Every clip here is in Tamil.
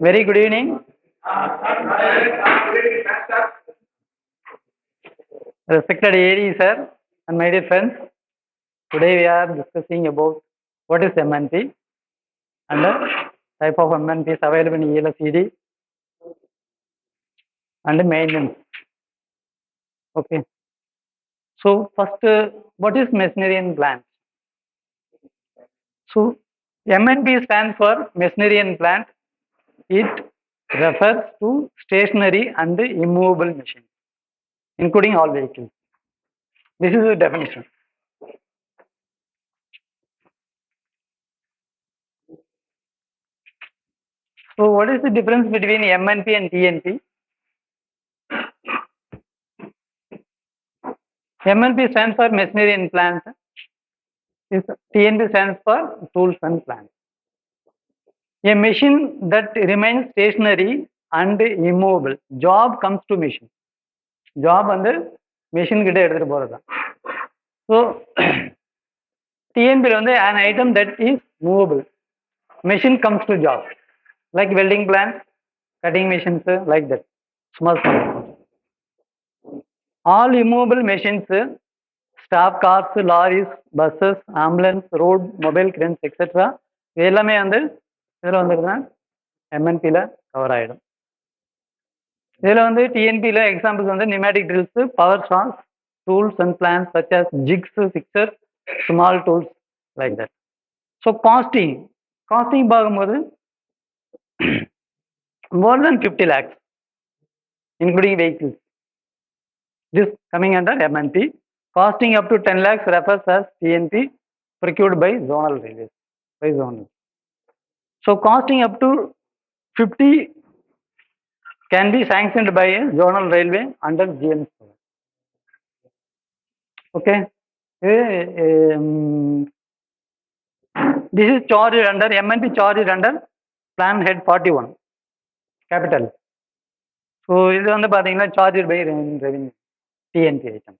Very good evening. Respected AD sir and my dear friends, today we are discussing about what is MNP and the type of MNPs available in ELSED and maintenance. Okay. So first, what is Mesnerian plant? So MNP stands for Mesnerian plant. It refers to stationary and immovable machines, including all vehicles. This is the definition. So what is the difference between MNP and TNP? MNP stands for machinery and plant. TNP stands for tools and plant. A machine that remains stationary and immovable. Job comes to machine. Job and machine கிட்ட எடுத்துட்டு போறதா. So TNP வந்து an item that is movable. Machine comes to job. Like welding plant, cutting machines, like that. Small. All immovable machines, staff cars, lorries, buses, ambulance, road, mobile cranes, etc. இது எல்லாமே வந்து இதில் வந்துருக்குன்னா எம்என்பியில் கவர் ஆகிடும். இதில் வந்து டிஎன்பியில் எக்ஸாம்பிள்ஸ் வந்து pneumatic drills, power stars, tools and plans such as jigs, fixture, small tools like that. So casting பார்க்கும்போது more than 50 lakhs including vehicles. This coming under MNP. Costing up to 10 lakhs refers as TNP procured by zonal railways. By zonal. So costing up to 50 can be sanctioned by a zonal railway under GMS. Okay. This is charged under MNP, charged under Plan Head 41 capital. So இது வந்து பாத்தீங்கன்னா charged by revenue TNP item.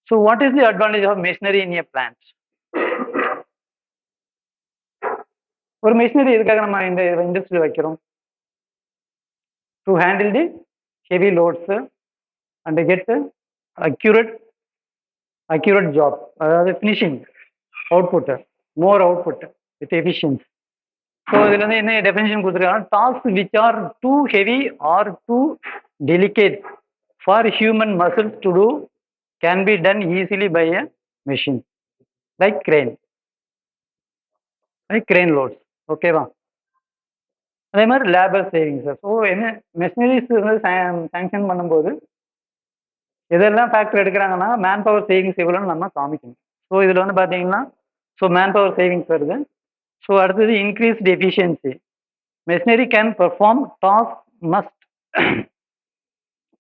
So what is the advantage of machinery in a plant? ஒரு machinery எதுக்காக நம்ம இந்த இண்டஸ்ட்ரியில் வைக்கிறோம்? To handle the heavy loads and get accurate job, அதாவது finishing output, more output with efficiency. So இதில் வந்து என்ன டெஃபினிஷன் கொடுத்துருக்காங்க? Tasks which are too heavy or too delicate for human muscles to do can be done easily by a machine like crane loads. ஓகேவா? அதே மாதிரி லேபர் சேவிங்ஸ். ஸோ என்ன மெஷினரிஸ் வந்து சாங்ஷன் பண்ணும்போது எதெல்லாம் ஃபேக்டர் எடுக்கிறாங்கன்னா மேன் பவர் சேவிங்ஸ் எவ்வளோன்னு நம்ம காமிக்கணும். ஸோ இதில் வந்து பார்த்தீங்கன்னா மேன் பவர் சேவிங்ஸ் வருது. ஸோ அடுத்தது increased efficiency. Machinery can perform task must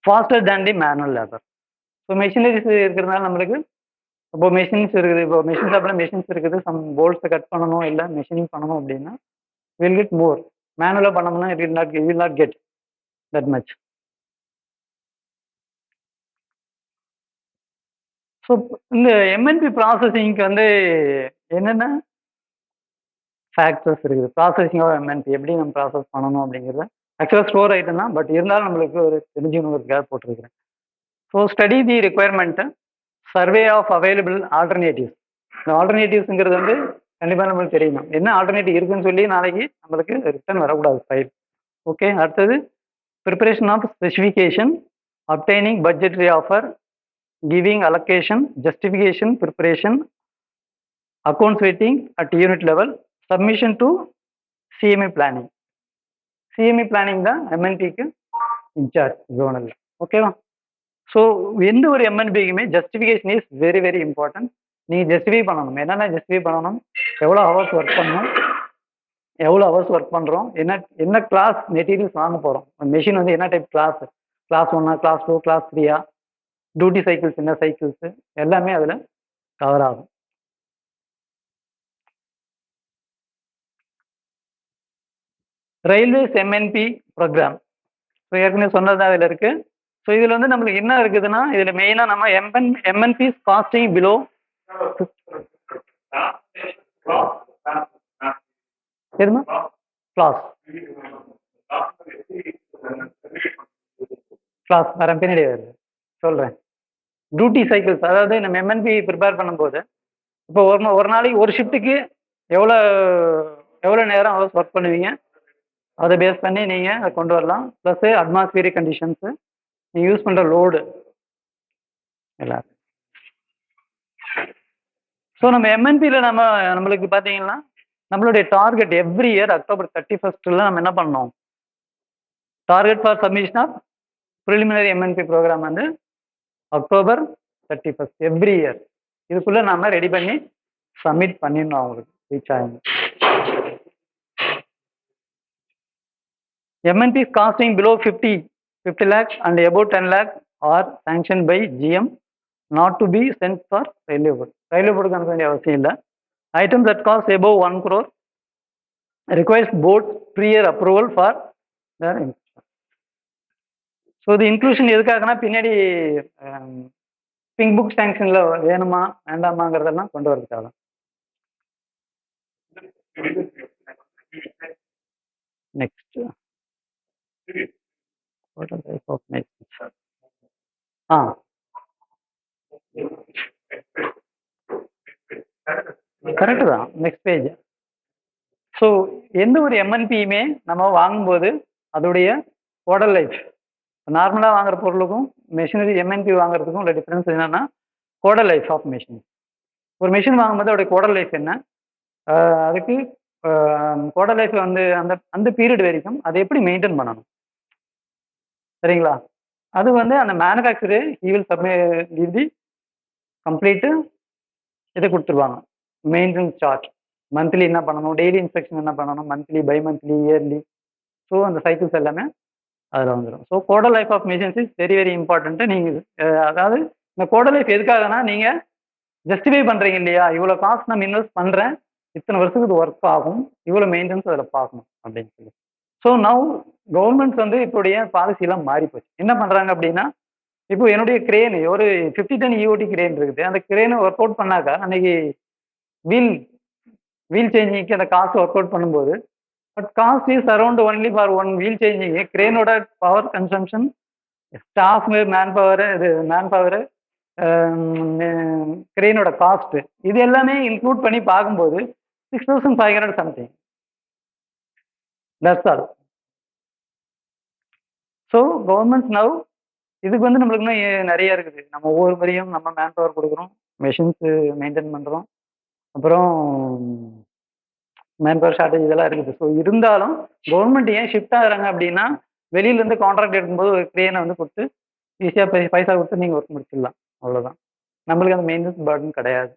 pastor than the manual labour. So machineries இருக்கிறதுனால நம்மளுக்கு இப்போ மெஷின்ஸ் இருக்குது, இப்போ மெஷின்ஸ் அப்படின்னா மெஷின்ஸ் இருக்குது, சம் போல்ட்ஸை கட் பண்ணணும் இல்லை மெஷினிங் பண்ணணும் அப்படின்னா வில் கெட் மோர். மேனுவலாக பண்ணோம்னா it will not get that much. So இந்த எம்என்பி ப்ராசஸிங்க்கு வந்து என்னென்ன ஃபேக்டர்ஸ் இருக்குது? ப்ராசஸிங் ஆஃப் எம்என்பி எப்படி நம்ம ப்ராசஸ் பண்ணணும் அப்படிங்கிறத ஆக்சுவலாக ஸ்டோர் ஐட்டம் தான், பட் இருந்தாலும் நம்மளுக்கு ஒரு தெரிஞ்சுக்கணுங்கிறதுக்காக போட்டிருக்கிறேன். So study the requirement, survey of available alternatives. இந்த ஆல்டர்னேட்டிவ்ஸுங்கிறது வந்து கண்டிப்பாக நம்மளுக்கு தெரியணும் என்ன ஆல்டர்னேட்டிவ் இருக்குன்னு சொல்லி நாளைக்கு நம்மளுக்கு ரிட்டர்ன் வரக்கூடாது ஃபைல். ஓகே. அடுத்தது preparation of specification, obtaining budgetary offer, giving allocation, justification, preparation, accounts waiting at unit level, submission to CME planning. CME planning தான் MNPக்கு இன்சார்ஜ் ஜோனல். ஓகேவா? ஸோ எந்த ஒரு MNPக்குமே justification is very very important. நீங்கள் ஜஸ்டிஃபை பண்ணணும். என்னென்ன ஜஸ்டிஃபை பண்ணணும்? எவ்வளோ ஹவர்ஸ் ஒர்க் பண்ணணும், எவ்வளோ ஹவர்ஸ் ஒர்க் பண்ணுறோம், என்ன கிளாஸ் மெட்டீரியல்ஸ் வாங்க போகிறோம், மெஷின் வந்து என்ன type class 1, class 2, class 3, duty cycles என்ன சைக்கிள்ஸ் எல்லாமே அதில் கவர் ஆகும். Railways MNP program. ஸோ ஏற்கனவே சொன்னது அதில் இருக்கு. ஸோ இதில் வந்து நம்மளுக்கு என்ன இருக்குதுன்னா, இதில் மெயினாக நம்ம எம்என்பிஸ் காஸ்டிங் பிலோ எதுமா கிளாஸ் கிளாஸ் வரேன் பின்னாடி வருது சொல்கிறேன். டியூட்டி சைக்கிள்ஸ், அதாவது நம்ம எம்என்பி ப்ரிப்பேர் பண்ணும்போது இப்போ ஒரு நாளைக்கு ஒரு ஷிஃப்ட்டுக்கு எவ்வளோ எவ்வளோ நேரம் ஹவர்ஸ் ஒர்க் பண்ணுவீங்க, அதை பேஸ் பண்ணி நீங்கள் அதை கொண்டு வரலாம். ப்ளஸ்ஸு அட்மாஸ்பியரிக் கண்டிஷன்ஸு, நீங்கள் யூஸ் பண்ணுற லோடு எல்லாம். ஸோ நம்ம எம்என்பியில் நம்மளுக்கு பார்த்தீங்கன்னா நம்மளுடைய டார்கெட் எவ்ரி இயர் October 31 நம்ம என்ன பண்ணோம், target for submission of preliminary MNP programme வந்து October 31 எவ்ரி இயர். இதுக்குள்ளே நம்ம ரெடி பண்ணி சப்மிட் பண்ணிடணும் அவங்களுக்கு ரீச் ஆகும். MNPs costing below 50 lakhs and above 10 lakhs are sanctioned by GM, not to be sent for railway board. Railway board அனுப்ப வேண்டிய அவசியம் இல்லை. Items that cost above 1 crore requires board prior approval for their inclusion. So the inclusion எதுக்காகனா பின்னாடி பிங்க் புக் சாங்ஷன்ல வேணுமா வேண்டாமாங்கிறதெல்லாம் கொண்டு வரதுக்காக. நெக்ஸ்ட் கரெக்டு தான். Next page. ஸோ எந்த ஒரு எம்என்பியுமே நம்ம வாங்கும்போது அதோடைய கோடல் லைஃப், நார்மலாக வாங்குற பொருளுக்கும் மெஷினரி எம்என்பி வாங்குறதுக்கும் உள்ள டிஃப்ரென்ஸ் என்னன்னா கோடல் லைஃப் ஆஃப் மெஷின். ஒரு மிஷின் வாங்கும்போது அதோடைய கோடல் லைஃப் என்ன, அதுக்கு கோடல் லைஃப் வந்து அந்த அந்த பீரியட் வரைக்கும் அதை எப்படி மெயின்டைன் பண்ணணும், சரிங்களா? அது வந்து அந்த manufacturer evil give the complete இதை கொடுத்துருவாங்க. மெயின்டெனன்ஸ் சார்ட், மந்த்லி என்ன பண்ணணும், டெய்லி இன்ஸ்பெக்ஷன் என்ன பண்ணணும், monthly bimonthly yearly. So அந்த சைக்கிள்ஸ் எல்லாமே அதில் வந்துடும். So codal life of machines is very very important. நீங்கள் அதாவது இந்த கோடல் லைஃப் எதுக்காகனா நீங்கள் ஜஸ்டிஃபை பண்ணுறீங்க இல்லையா, இவ்வளோ காசு நம்ம இன்வெஸ்ட் பண்ணுறேன், இத்தனை வருஷத்துக்கு இது ஒர்க் ஆகும், இவ்வளோ மெயின்டெனன்ஸ் அதில் பார்க்கணும் அப்படின்னு சொல்லி. ஸோ நவ் கவர்மெண்ட்ஸ் வந்து இப்போடைய பாலிசியெல்லாம் மாறி போச்சு. என்ன பண்ணுறாங்க அப்படின்னா, இப்போ என்னுடைய கிரேன் ஒரு 50 டன் EOT கிரேன் இருக்குது, அந்த கிரேனை ஒர்க் அவுட் பண்ணாக்கா அன்னைக்கு வீல் சேஞ்சிங்க்கு அந்த காசு ஒர்க் அவுட் பண்ணும்போது, but cost is around only for one wheel changing. கிரேனோட power consumption, staff man power, கிரேனோட காஸ்ட், இது எல்லாமே இன்க்ளூட் பண்ணி பார்க்கும்போது 6500 சம்திங். That's all. So governments now இதுக்கு வந்து நம்மளுக்கு இன்னும் நிறைய இருக்குது. நம்ம ஒவ்வொரு முறையும் நம்ம மேன் பவர் கொடுக்குறோம், மெஷின்ஸு மெயின்டைன் பண்ணுறோம், அப்புறம் மேன் பவர் ஷார்ட்டேஜ் இதெல்லாம் இருக்குது. ஸோ இருந்தாலும் கவர்மெண்ட் ஏன் ஷிஃப்ட் ஆகுறாங்க அப்படின்னா, வெளியிலேருந்து கான்ட்ராக்ட் எடுக்கும்போது ஒரு கிரேனை வந்து கொடுத்து ஈஸியாக பைசா கொடுத்து நீங்கள் ஒர்க் முடிச்சிடலாம், அவ்வளோதான். நம்மளுக்கு அந்த மெயின்டெனன்ஸ் பர்டன் கிடையாது.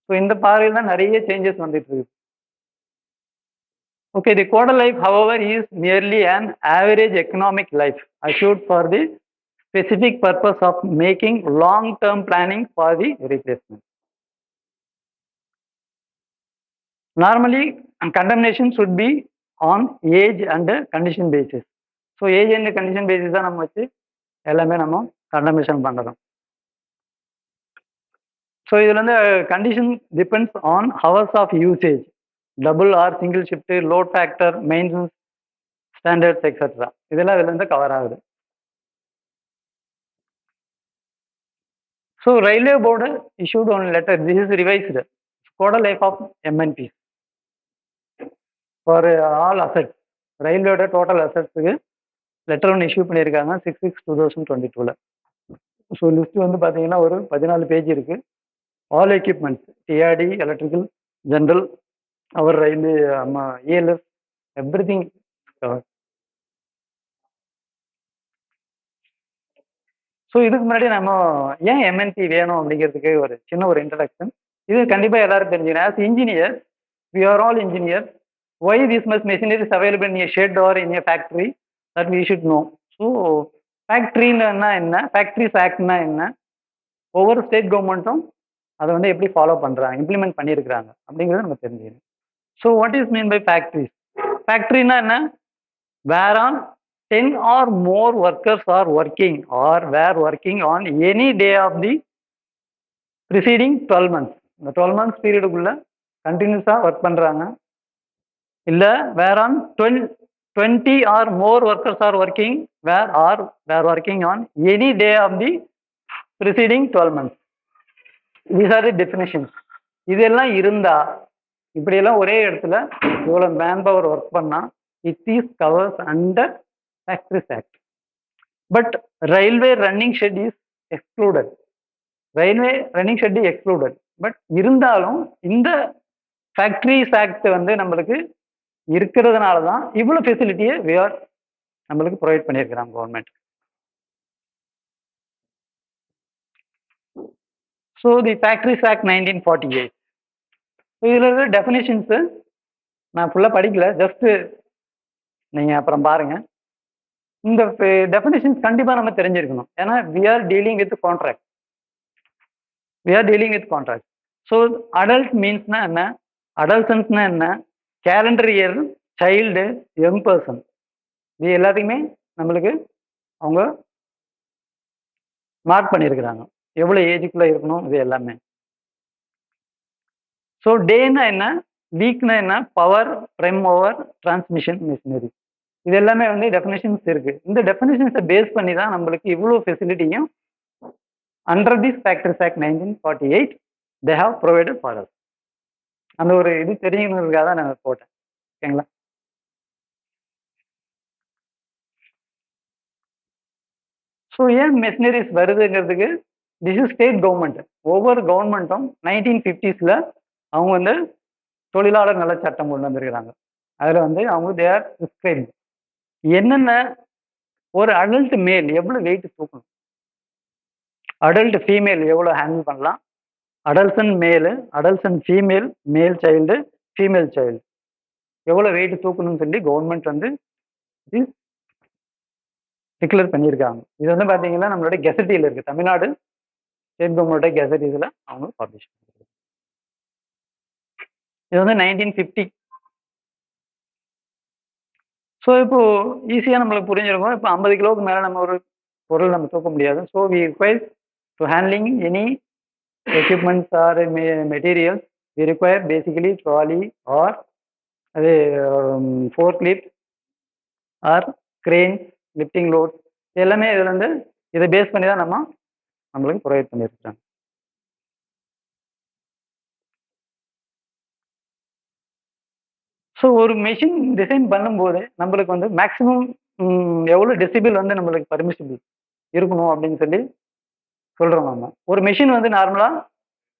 ஸோ இந்த பார்வையில் தான் நிறைய சேஞ்சஸ் வந்துட்டு இருக்குது. Okay, the quarter life, however, is merely an average economic life assured for the specific purpose of making long-term planning for the replacement. Normally, condemnation should be on age and condition basis. So, age and condition basis தான் நம்ம வச்சு எல்லாமே நம்ம condemnation பண்ணுறோம். ஸோ இதில் வந்து condition depends on hours of usage, double or single shift, load factor, maintenance standards etcetera, இதெல்லாம் இதுல இருந்து கவர் ஆகுது. So railway board issued one letter, this is revised codal life of MNP for all assets. ரயில்வேயோட டோட்டல் அசெட்ஸுக்கு லெட்டர் ஒன்று இஷ்யூ பண்ணியிருக்காங்க 6/6/2022. ஸோ லிஸ்ட் வந்து பார்த்தீங்கன்னா ஒரு 14 பேஜ் இருக்கு. All equipments, TRD, electrical, general, our railway ELS, everything. So இதுக்கு முன்னாடி நம்ம ஏன் எம்என்பி வேணும் அப்படிங்கிறதுக்கு ஒரு சின்ன ஒரு இன்ட்ரடக்ஷன். இது கண்டிப்பாக எல்லாரும் தெரிஞ்சுக்கணும். As engineer, we are all engineer. Why this much machinery is available in a shed or in a factory, that we should know. So ஃபேக்ட்ரின்னா என்ன, ஃபேக்ட்ரிஸ் ஆக்ட்னா என்ன, ஒவ்வொரு ஸ்டேட் கவர்மெண்ட்டும் அதை வந்து எப்படி ஃபாலோ பண்ணுறாங்க, இம்ப்ளிமெண்ட் பண்ணியிருக்கிறாங்க அப்படிங்கிறத நம்ம தெரிஞ்சுக்கணும். So what is mean by factories? Factory na enna, whereon 10 or more workers are working or were working on any day of the preceding 12 months. The 12 months period குள்ள கண்டினியூஸாக ஒர்க் பண்ணுறாங்க. இல்லை வேர் on 20 or more workers are working were working on any day of the preceding 12 months. These are the definitions. இதெல்லாம் இருந்தா இப்படியெல்லாம் ஒரே இடத்துல இவ்வளோ மேன் பவர் ஒர்க் பண்ணா it is covers under Factories Act. But railway running shed is excluded. Railway running shed excluded. But இருந்தாலும் இந்த ஃபேக்டரிஸ் ஆக்ட் வந்து நம்மளுக்கு இருக்கிறதுனால தான் இவ்வளோ ஃபெசிலிட்டியை நம்மளுக்கு ப்ரொவைட் பண்ணியிருக்கிறாங்க government. So the factories act 1948. So இதில் இருக்கிற டெஃபினேஷன்ஸு நான் ஃபுல்லாக படிக்கல, ஜஸ்ட்டு நீங்கள் அப்புறம் பாருங்கள். இந்த டெஃபினேஷன்ஸ் கண்டிப்பாக நம்ம தெரிஞ்சிருக்கணும். ஏன்னா we are dealing with contract. So adult மீன்ஸ்னா என்ன, அடல்சன்ஸ்னா என்ன, calendar year, child, young person, இது எல்லாத்தையுமே நம்மளுக்கு அவங்க மார்க் பண்ணியிருக்கிறாங்க எவ்வளோ ஏஜுக்குள்ளே இருக்கணும் இது எல்லாமே. ஸோ டேனா என்ன, வீக்னா என்ன, power, prime mover, transmission, machinery, இது எல்லாமே வந்து டெஃபினேஷன்ஸ் இருக்குது. இந்த டெஃபினேஷன்ஸை பேஸ் பண்ணி தான் நம்மளுக்கு இவ்வளோ ஃபெசிலிட்டியும் under this factories act 1948 they have provided for us. அந்த ஒரு இது தெரியணுங்கிறதுக்காக தான் நான் போட்டேன். ஓகேங்களா? ஸோ ஏன் மெஷினரிஸ் வருதுங்கிறதுக்கு திஸ் இஸ் ஸ்டேட் கவர்மெண்ட். ஒவ்வொரு கவர்மெண்ட்டும் 1950s அவங்க வந்து தொழிலாளர் நல சட்டம் கொண்டு வந்திருக்கிறாங்க. அதில் வந்து அவங்க தே ஆர் பிரிஸ்கிரைப்ட் என்னென்ன ஒரு அடல்ட் மேல் எவ்வளோ வெயிட் தூக்கணும், அடல்ட் ஃபீமேல் எவ்வளோ ஹேண்டில் பண்ணலாம், அடல்சன் மேலு, அடல்சன் ஃபீமேல், மேல் சைல்டு, ஃபீமேல் சைல்டு எவ்வளோ வெயிட் தூக்கணும்னு சொல்லி கவர்மெண்ட் வந்து டிக்ளேர் பண்ணியிருக்காங்க. இது வந்து பார்த்தீங்கன்னா நம்மளோட கெசட்டியில் இருக்குது, தமிழ்நாடு ஸ்டேட் கவர்மெண்டோட கெசட் இதில் அவங்க பப்ளிஷ் பண்ணியிருக்காங்க. இது வந்து 1950. ஸோ இப்போ ஈஸியாக நம்மளுக்கு புரிஞ்சிருக்கும். இப்போ 50 கிலோவுக்கு மேலே நம்ம ஒரு பொருள் நம்ம தூக்க முடியாது. So we require to handling any equipments or materials we require basically trolley or அது fork lift or crane, lifting load, எல்லாமே இதில் வந்து இதை பேஸ் பண்ணி தான் நம்மளுக்கு ப்ரொவைட் பண்ணியிருக்காங்க. ஸோ ஒரு மெஷின் டிசைன் பண்ணும்போது நம்மளுக்கு வந்து மேக்ஸிமம் எவ்வளோ டெசிபிள் வந்து நம்மளுக்கு பர்மிசிபிள் இருக்கணும் அப்படின்னு சொல்லி சொல்கிறோம். நம்ம ஒரு மெஷின் வந்து நார்மலாக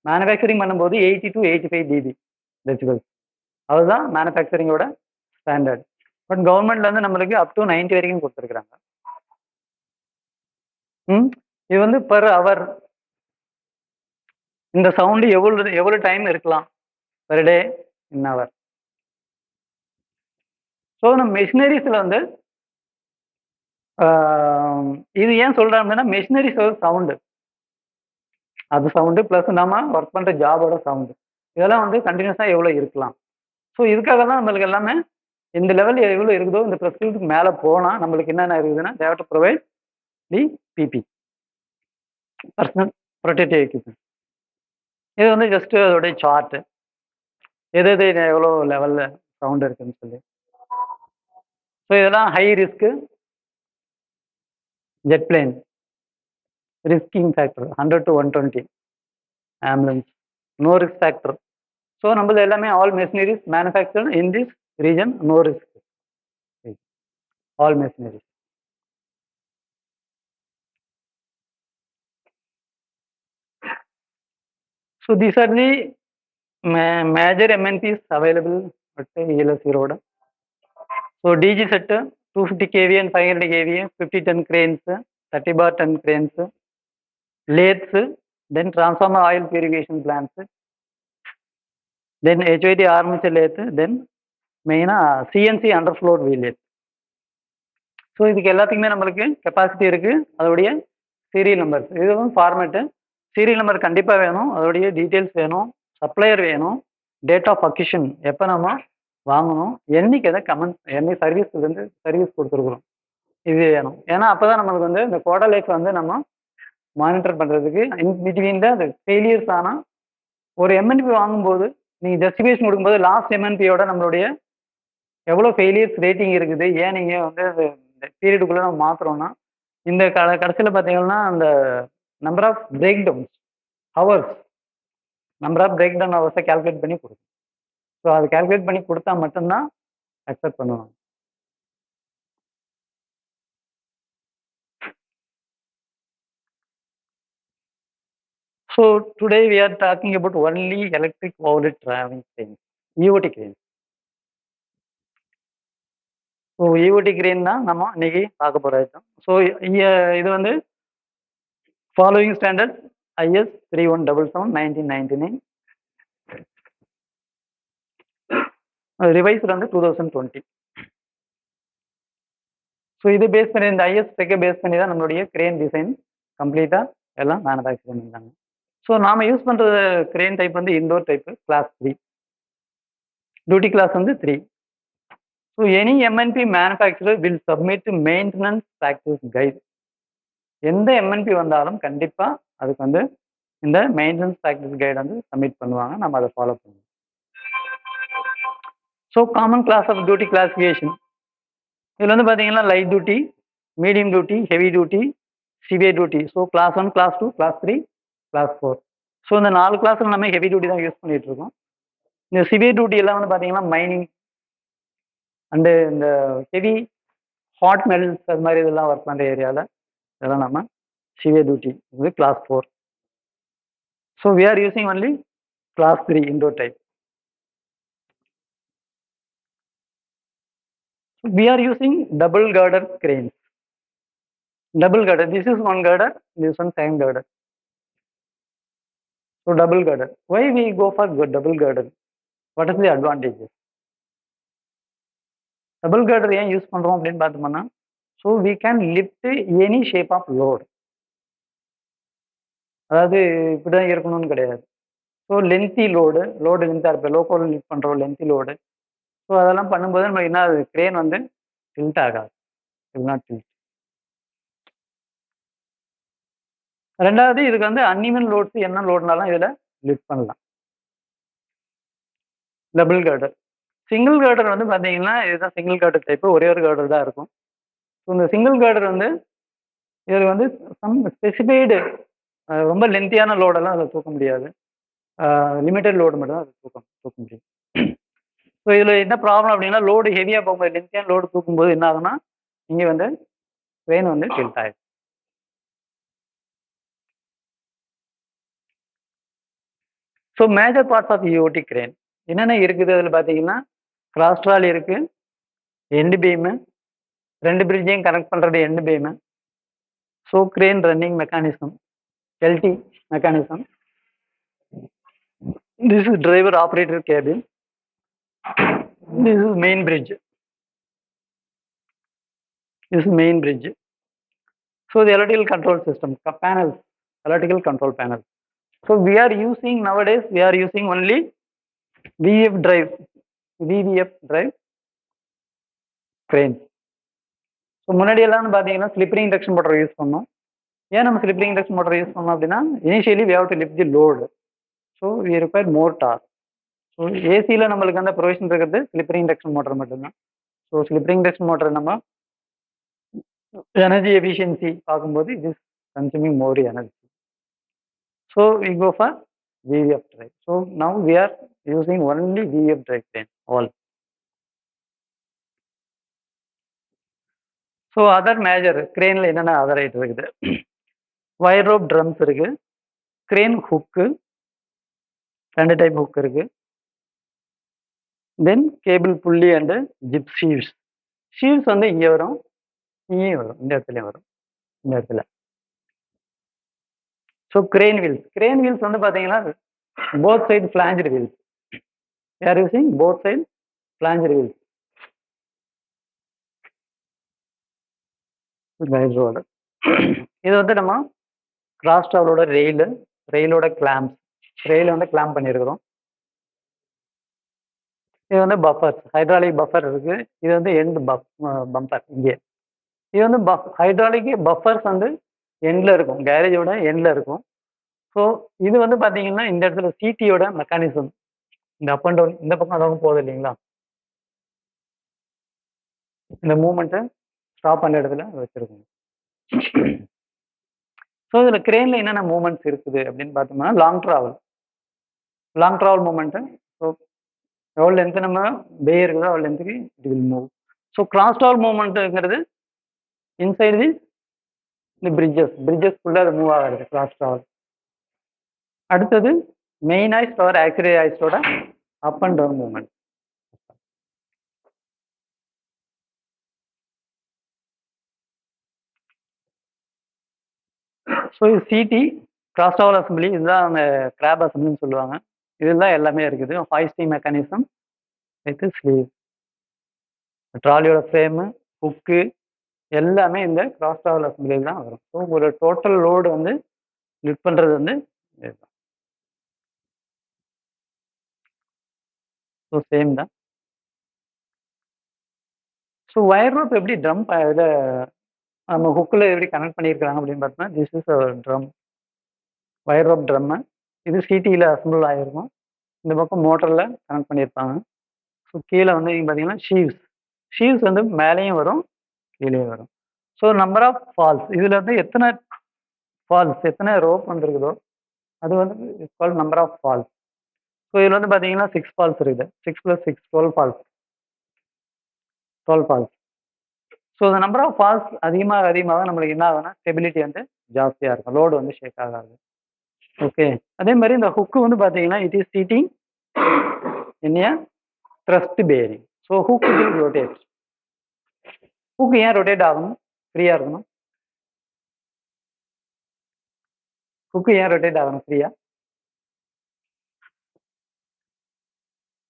மேனுஃபேக்சரிங் பண்ணும்போது 80 to 85 dB டெசிபிள்ஸ், அதுதான் மேனுஃபேக்சரிங்கோட ஸ்டாண்டர்ட். பட் கவர்மெண்ட்ல வந்து நம்மளுக்கு அப் டு 90 வரைக்கும் கொடுத்துருக்குறாங்க. இது வந்து பர் அவர் இந்த சவுண்டு எவ்வளோ டைம் இருக்கலாம் பெர் டே இன் அவர். ஸோ நம்ம மெஷினரிஸில் வந்து இது ஏன் சொல்கிறேன் அப்படின்னா மெஷினரிஸ் சவுண்டு, அது சவுண்டு ப்ளஸ் நம்ம ஒர்க் பண்ணுற ஜாபோட சவுண்டு, இதெல்லாம் வந்து கண்டினியூஸாக எவ்வளோ இருக்கலாம். ஸோ இதுக்காக தான் நம்மளுக்கு எல்லாமே இந்த லெவல் எவ்வளோ இருக்குதோ இந்த ப்ரெஸ்கிரிப்டுக்கு மேலே போனால் நம்மளுக்கு என்னென்ன இருக்குதுன்னா they have to provide the PP, personal protective equipment. இது வந்து ஜஸ்ட்டு அதோடைய சார்ட்டு, எது எவ்வளோ லெவலில் சவுண்டு இருக்குதுன்னு சொல்லி. ஸோ இதெல்லாம் high risk jet plane, risking factor 100 to 120, ambulance no risk factor. So நம்மளது எல்லாமே all machineries manufactured in this region, no risk, all machineries. So these are the major MNPs available at ELS Erode. So DG set 250 kVA and 500 kVA, 50 ton cranes, 30 bar ton cranes, lathes, then transformer oil purification plants, then HVT armature lathe, then main CNC underfloor wheel lathe. So இதுக்கு எல்லாத்துக்குமே நம்மளுக்கு கெப்பாசிட்டி இருக்குது, அதோடைய சீரியல் நம்பர்ஸ், இதுவும் ஃபார்மேட்டு. சீரியல் நம்பர் கண்டிப்பாக வேணும், அதோடைய டீட்டெயில்ஸ் வேணும், சப்ளையர் வேணும், டேட் ஆஃப் அக்யூஷன் எப்போ நம்ம வாங்கணும், என்னைக்கு எதை என்னைக்கு சர்வீஸ்லேருந்து சர்வீஸ் கொடுத்துருக்குறோம், இது வேணும். ஏன்னா அப்போ தான் நம்மளுக்கு வந்து இந்த கோடா லைஃப் வந்து நம்ம மானிட்டர் பண்ணுறதுக்கு இன் பிட்வீனில் அந்த ஃபெயிலியர்ஸ் ஆனால் ஒரு எம்என்பி வாங்கும்போது நீங்கள் ஜஸ்டிஃபிகேஷன் கொடுக்கும்போது லாஸ்ட் எம்என்பியோட நம்மளுடைய எவ்வளோ ஃபெயிலியர்ஸ் ரேட்டிங் இருக்குது, ஏன் நீங்கள் வந்து இந்த பீரியடுக்குள்ளே நம்ம மாற்றுறோம்னா இந்த கடைசியில் பார்த்தீங்கன்னா அந்த number of breakdowns hours, number of breakdown ஹவர்ஸை கால்குலேட் பண்ணி கொடுக்கும். ஸோ அது கால்குலேட் பண்ணி கொடுத்தா மட்டும்தான் அக்செப்ட் பண்ணுவாங்க. So today we are talking about only electric overhead traveling cranes, EOT cranes. So EOT crane தான் நம்ம இன்னைக்கு பார்க்க போகிற ஐட்டம். ஸோ இது வந்து ஃபாலோயிங் ஸ்டாண்டர்ட் IS 3177/1999, ரிவைஸ்டு வந்து 2020. ஸோ இது பேஸ் பண்ணி இந்த IS ஸ்பெக்கை பேஸ் பண்ணி தான் நம்மளுடைய கிரேன் டிசைன் கம்ப்ளீட்டாக எல்லாம் மேனுஃபேக்சர் பண்ணியிருந்தாங்க. ஸோ நாம் யூஸ் பண்ணுற கிரேன் டைப் வந்து indoor type, class 3, duty class வந்து 3. So any MNP manufacturer will submit maintenance practice guide. எந்த எம்என்பி வந்தாலும் கண்டிப்பாக அதுக்கு வந்து இந்த மெயின்டெனன்ஸ் ப்ராக்டிஸ் கைடு வந்து சப்மிட் பண்ணுவாங்க, நம்ம அதை ஃபாலோ பண்ணுவோம். So common class of duty classification இதில் வந்து பார்த்தீங்கன்னா light duty, medium duty, heavy duty, severe duty. So class 1, class 2, class 3, class 4. So இந்த 4 கிளாஸில் நம்ம ஹெவி டியூட்டி தான் யூஸ் பண்ணிட்டு இருக்கோம். இந்த சிவியர் டியூட்டி எல்லாம் வந்து பார்த்தீங்கன்னா மைனிங் அண்டு இந்த ஹெவி ஹாட் மெட்டல்ஸ் அது மாதிரி இதெல்லாம் ஒர்க் பண்ணுற ஏரியாவில் இதெல்லாம் நம்ம சிவியர் டியூட்டி இது class 4. So we are using only class 3 indoor type. We are using double girder cranes. Double girder. This is one girder. This one second girder. So double girder. Why we go for double girder? What is the advantages? Double girder ஏன் யூஸ் பண்றோம் அப்படின்னு பார்த்தோம்னா, so we can lift any shape of load. அதாவது இப்படிதான் இருக்கணும்னு கிடையாது. ஸோ லென்த்தி லோடு லென்த்தாக இருப்பேன், லோக்கோவில் லிஃப்ட் பண்ணுறோம் லென்த்தி லோடு. ஸோ அதெல்லாம் பண்ணும்போது நம்ம என்ன கிரேன் வந்து டில்ட் ஆகாது, இல் நாட் டில்ட். ரெண்டாவது இதுக்கு வந்து அன்இவன் லோட்ஸ் என்ன லோடுனாலும் இதில் லிஃப்ட் பண்ணலாம். Double Carter. சிங்கிள் கார்டர் வந்து பார்த்தீங்கன்னா இதுதான் சிங்கிள் கார்டர் டைப்பு, ஒரே ஒரு கார்டர் தான் இருக்கும். ஸோ இந்த சிங்கிள் கார்டர் வந்து இதில் வந்து சம் ஸ்பெசிஃபைடு ரொம்ப லென்த்தியான லோடெல்லாம் அதில் தூக்க முடியாது, லிமிட்டட் லோடு மட்டும் தான் அதில் தூக்க முடியும். ஸோ இதில் என்ன ப்ராப்ளம் அப்படின்னா லோடு ஹெவியாக போகும்போது லென்த்தியான லோடு தூக்கும்போது என்ன ஆகுனா இங்கே வந்து ட்ரெயின் வந்து டில்ட் ஆகிடும். So major parts of EOT crane என்னென்ன இருக்குது அதில் பார்த்தீங்கன்னா கிராஸ் ட்ராலி இருக்குது, எண்டு பீமு, 2 பிரிட்ஜையும் கனெக்ட் பண்ணுறது end beam. So crane running mechanism, LT mechanism. This is driver operator cabin. This is main bridge. This is main bridge. So the electrical control system, panels, electrical control panels. So we are using nowadays, we are using only VVF drive cranes. So முன்னாடி எல்லாம் பார்த்தீங்கன்னா ஸ்லிப்பரிங் இண்டக்ஷன் மோட்டர் யூஸ் பண்ணோம். ஏன் நம்ம ஸ்லிப்பரிங் இண்டக்ஷன் மோட்டர் யூஸ் பண்ணோம் அப்படின்னா initially we have to lift the load. So we require more torque. So ஏசியில் நம்மளுக்கு அந்த ப்ரொவிஷன் இருக்கிறது ஸ்லிப்பரிங் இண்டக்ஷன் மோட்டர் மட்டும்தான். ஸோ ஸ்லிப்பரிங் இண்டக்ஷன் மோட்டர் நம்ம எனர்ஜி எஃபிஷியன்சி பார்க்கும்போது it is consuming more energy. So we go for VVF drive. So now we are using only VVF drive crane all. So other major கிரேனில் என்னென்ன அதர் ஐட்டம் இருக்குது, வயர் ரோப் ட்ரம்ஸ் இருக்குது, கிரேன் ஹுக்கு 2 டைப் ஹுக் இருக்குது, then cable pulley and jib sheaves. Sheaves வந்து இங்கே வரும், இங்கேயும் வரும், இந்த இடத்துலையும் வரும், இந்த இடத்துல. ஸோ கிரேன் வீல்ஸ் வந்து பார்த்தீங்கன்னா போத் சைடு ஃபிளாஞ்சர் வீல்ஸ். யார் using both side flanged wheels. Road இது வந்து நம்ம கிராஸ் ட்ராவலோட ரெயிலோட கிளாம்ப்ஸ், ரெயில வந்து கிளாம்ப் பண்ணியிருக்கிறோம். இது வந்து பஃபர், ஹைட்ராலிக் பஃபர் இருக்கு. இது வந்து எண்ட் பம்பர் இங்கே. இது வந்து ஹைட்ராலிக் பஃபர்ஸ் வந்து எண்டில் இருக்கும், கேரேஜோட எண்டில் இருக்கும். ஸோ இது வந்து பார்த்தீங்கன்னா இந்த இடத்துல சிடியோட மெக்கானிசம். இந்த அப் அண்ட் டவுன் இந்த பக்கம் அந்த போகுது இல்லைங்களா, இந்த மூமெண்ட்டை ஸ்டாப் பண்ண இடத்துல வச்சிருக்கணும். ஸோ இதில் கிரேனில் என்னென்ன மூமெண்ட்ஸ் இருக்குது அப்படின்னு பார்த்தோம்னா, லாங் ட்ராவல் மூமெண்ட்டு. ஸோ எவ்வளோ லென்த்து நம்ம பே இருக்குதோ அவ்வளோ லென்த்துக்கு it will move. So cross travel மூமெண்ட்டுங்கிறது இன்சைடு தி பிரிட்ஜஸ்க்குள்ளே அது மூவ் ஆகிறது கிராஸ் ட்ராவல். அடுத்தது மெயின் ஐஸ்ட் ஆர் ஆக்சிலரி ஐஸ்டோட up and down movement. So இது சிடி கிராஸ் ட்ராவல் அசம்பிளி, இதுதான் அந்த கிராப் அசம்பிளின்னு சொல்லுவாங்க. இதுதான் எல்லாமே இருக்குது. ஹாய்ஸ்டிங் மெக்கானிசம் வித் ஸ்லீவ், ட்ராலியோட ஃப்ரேமு, ஹுக்கு எல்லாமே இந்த கிராஸ் ட்ராவல் அசம்பிளியில் தான் வரும். ஸோ ஒரு டோட்டல் லோடு வந்து லிஃப்ட் பண்ணுறது வந்து இதுதான். ஸோ சேம் தான். ஸோ வயர் ரோப் எப்படி ட்ரம் இதில் நம்ம ஹுக்கில் எப்படி கனெக்ட் பண்ணியிருக்காங்க அப்படின்னு பார்த்தோம்னா, this is drum, wire rope drum. இது சிடியில் அசம்பிள் ஆகிருக்கும். இந்த பக்கம் மோட்டரில் கனெக்ட் பண்ணியிருப்பாங்க. ஸோ கீழே வந்து இங்கே பார்த்தீங்கன்னா ஷீவ்ஸ் வந்து மேலேயும் வரும் கீழேயும் வரும். ஸோ நம்பர் ஆஃப் ஃபால்ஸ், இதில் வந்து எத்தனை ரோப் வந்துருக்குதோ அது வந்து it's called number of falls. So இதில் வந்து பார்த்தீங்கன்னா 6 ஃபால்ஸ் இருக்குது. 6 + 6 12 ஃபால்ஸ். ஸோ இந்த நம்பர் ஆஃப் ஃபால்ஸ் அதிகமாக நம்மளுக்கு என்ன ஆகும்னா ஸ்டெபிலிட்டி வந்து ஜாஸ்தியாக இருக்கும், லோடு வந்து ஷேக் ஆகாது. ஓகே, அதே மாதிரி இந்த ஹுக்கு வந்து பார்த்தீங்கன்னா it is seating in a thrust bearing. So hook will rotate. Hook ஏன் ரொட்டேட் ஆகணும், ஃப்ரீயாக இருக்கணும்? ஹுக்கு ஏன் ரொட்டேட் ஆகணும் ஃப்ரீயாக?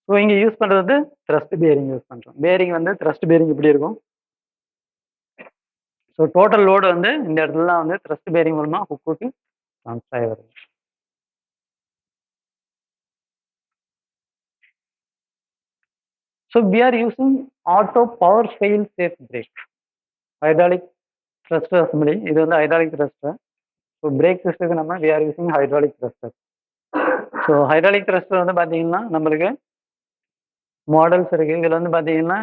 ஸோ இங்கே யூஸ் பண்ணுறது த்ரஸ்ட் பேரிங் யூஸ் பண்ணுறோம். பேரிங் வந்து த்ரஸ்ட் பேரிங் இப்படி இருக்கும். ஸோ டோட்டல் லோடு வந்து இந்த இடத்துலலாம் வந்து த்ரஸ்ட் பேரிங் மூலமாக ஹுக்குக்கு ட்ரான்ஸ்ஃபர் ஆகி வருது. So we are using auto power fail safe brake, hydraulic thruster assembly. இது வந்து hydraulic thruster. ஸோ பிரேக் சிஸ்டத்துக்கு நம்ம we are using hydraulic thruster. So hydraulic thruster வந்து பார்த்தீங்கன்னா நம்மளுக்கு மாடல்ஸ் இருக்குது. இதில் வந்து பார்த்தீங்கன்னா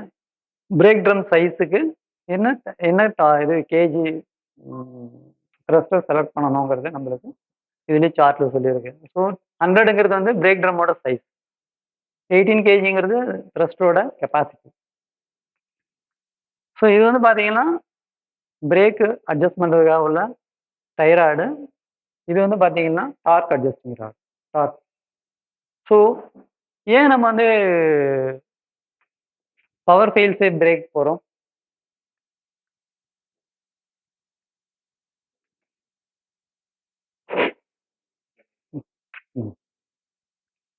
பிரேக் ட்ரம் சைஸுக்கு என்ன இது கேஜி த்ரஸ்டர் செலக்ட் பண்ணணுங்கிறது நம்மளுக்கு இதுலேயே சார்ட்டில் சொல்லியிருக்கு. ஸோ 100ங்கிறது வந்து பிரேக் ட்ரம்மோட சைஸ், 18 கேஜிங்கிறது த்ரஸ்டரோட கெப்பாசிட்டி. ஸோ இது வந்து பார்த்தீங்கன்னா பிரேக்கு அட்ஜஸ்ட் பண்ணுறதுக்காக உள்ள டைராய்டு. இது வந்து பார்த்தீங்கன்னா torque adjusting rod, torque. So ஏன் நம்ம வந்து பவர் ஃபெயில் சேஃப் பிரேக் போகிறோம்?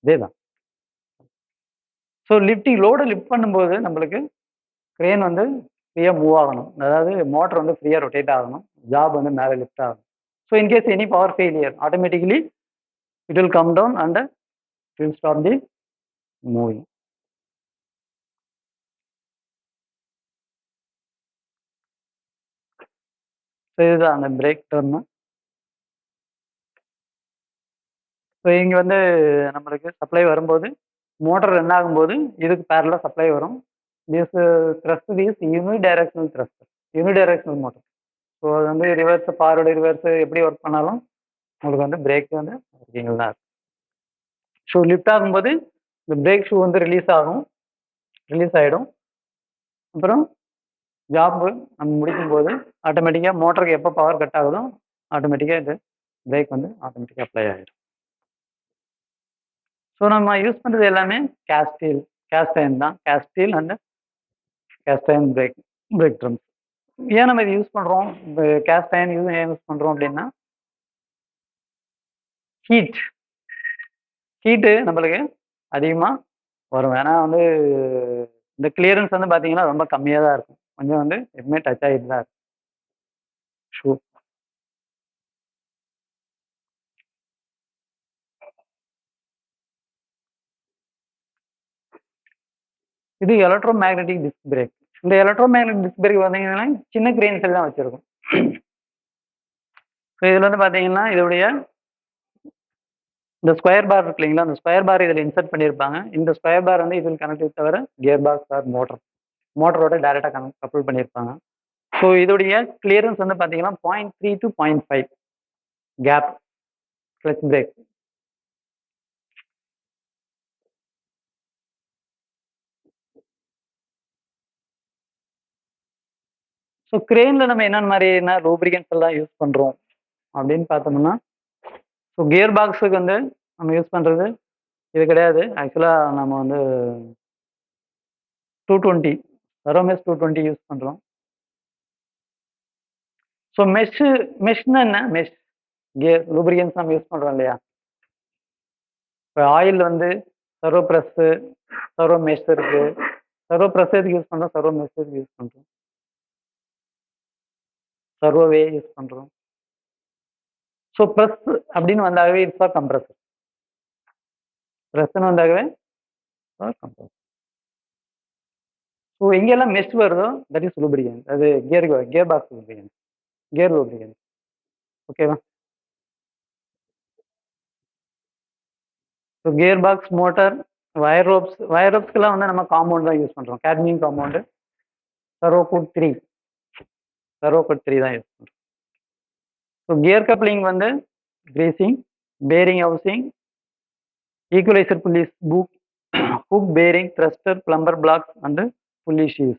இதேதான். ஸோ லோடை லிஃப்ட் பண்ணும்போது நம்மளுக்கு கிரேன் வந்து ஃப்ரீயாக மூவ் ஆகணும், அதாவது மோட்டர் வந்து ஃப்ரீயாக ரொட்டேட் ஆகணும், ஜாப் வந்து மேலே லிஃப்ட் ஆகணும். So in case any power failure automatically it will come down and it will stop the moving. So இதுதான் அந்த பிரேக் டர்மு. ஸோ இங்கே வந்து நம்மளுக்கு சப்ளை வரும்போது மோட்டர் ரன் ஆகும்போது இதுக்கு பேரலாக சப்ளை வரும். This thrust is unidirectional thrust, unidirectional motor. So அது வந்து ரிவர்ஸ் ஃபார்வர்டு ரிவர்ஸ் எப்படி ஒர்க் பண்ணாலும் உங்களுக்கு வந்து பிரேக் வந்து ஒர்க்கிங்கில் தான் இருக்கும். ஷூ லிஃப்ட் ஆகும்போது இந்த பிரேக் ஷூ வந்து ரிலீஸ் ஆகிடும். அப்புறம் ஜாப்பு நம்ம முடிக்கும்போது ஆட்டோமேட்டிக்காக மோட்டருக்கு எப்போ பவர் கட் ஆகுதோ ஆட்டோமேட்டிக்காக இது பிரேக் வந்து ஆட்டோமேட்டிக்காக அப்ளை ஆகிடும். ஸோ நம்ம யூஸ் பண்ணுறது எல்லாமே கேஸ்ட் அயர்ன் தான், cast and cast iron brake drums. ஏன் நம்ம இது யூஸ் பண்ணுறோம், கேஸ்ட் அயர்ன் ஏன் யூஸ் பண்ணுறோம் அப்படின்னா ஹீட்டு நம்மளுக்கு அதிகமாக வரும். ஏன்னா வந்து இந்த கிளியரன்ஸ் வந்து பார்த்தீங்கன்னா ரொம்ப கம்மியாக தான் இருக்கும், கொஞ்சம் வந்து எப்பவுமே டச் ஆகிட்டு தான் இருக்கும் ஷூ. இது எலக்ட்ரோ மேக்னெட்டிக் டிஸ்க் பிரேக். இந்த எலக்ட்ரோ மேக்னெட்டிக் டிஸ்க் பிரேக் பார்த்தீங்கன்னா சின்ன கிரெயின்ஸ் தான் வச்சிருக்கும். ஸோ இதில் வந்து பார்த்தீங்கன்னா இதோடைய இந்த ஸ்கொயர் பார் இருக்கு இல்லைங்களா, அந்த ஸ்கொயர் பார் இதில் இன்சர்ட் பண்ணியிருப்பாங்க. இந்த ஸ்கொயர் பார் வந்து இதில் கனெக்ட் தவிர கியர் பாக்ஸ் ஆர் மோட்டரோட டைரெக்டாக கப்புள் பண்ணியிருப்பாங்க. ஸோ இதோடைய கிளியரன்ஸ் வந்து பார்த்தீங்கன்னா 0.3 to 0.5 gap clutch brake. So கிரேனில் நம்ம என்னென்ன மாதிரினா லூப்ரிகன்ஸ் எல்லாம் யூஸ் பண்ணுறோம் அப்படின்னு பார்த்தோம்னா, ஸோ கியர் பாக்ஸுக்கு வந்து நம்ம யூஸ் பண்ணுறது இது கிடையாது. ஆக்சுவலாக நம்ம வந்து 220 சரோமெஸ் 220 யூஸ் பண்ணுறோம். ஸோ மெஷ்னா என்ன? கியர் லூப்ரிகன்ஸ் நம்ம யூஸ் பண்ணுறோம் இல்லையா? இப்போ ஆயில் வந்து சர்வோ ப்ரெஸ்ஸு, சர்வோ மெஷ் இருக்கு. சர்வோ ப்ரெஸ் எதுக்கு யூஸ் பண்ணுறோம்? சர்வோ மெஷ் எதுக்கு யூஸ் பண்ணுறோம்? சர்வோவே யூஸ் பண்ணுறோம். ஸோ ப்ரெஸ் அப்படின்னு வந்தாகவே இட்ஸ் ஃபார் கம்ப்ரஸர். ப்ரெஸ்ன்னு வந்தாகவே ஃபார் கம்ப்ரஸர். ஸோ எங்கெல்லாம் மெஷ் வருதோ தட் இஸ் லூப்ரிகன்ட். அது gear box lubricant, gear lubricant. ஓகேவா? So gear box, motor, wire ரோப்ஸ்க்கெல்லாம் வந்து நம்ம காம்பவுண்ட் தான் யூஸ் பண்ணுறோம். கேட்மியம் காம்பவுண்டு, சர்வோகோட் 3 தான் யூஸ் பண்ணுறோம். ஸோ கியர் கப்ளிங் வந்து greasing, bearing housing, equaliser pulleys, hook bearing, thruster, plummer blocks and pulley sheaves.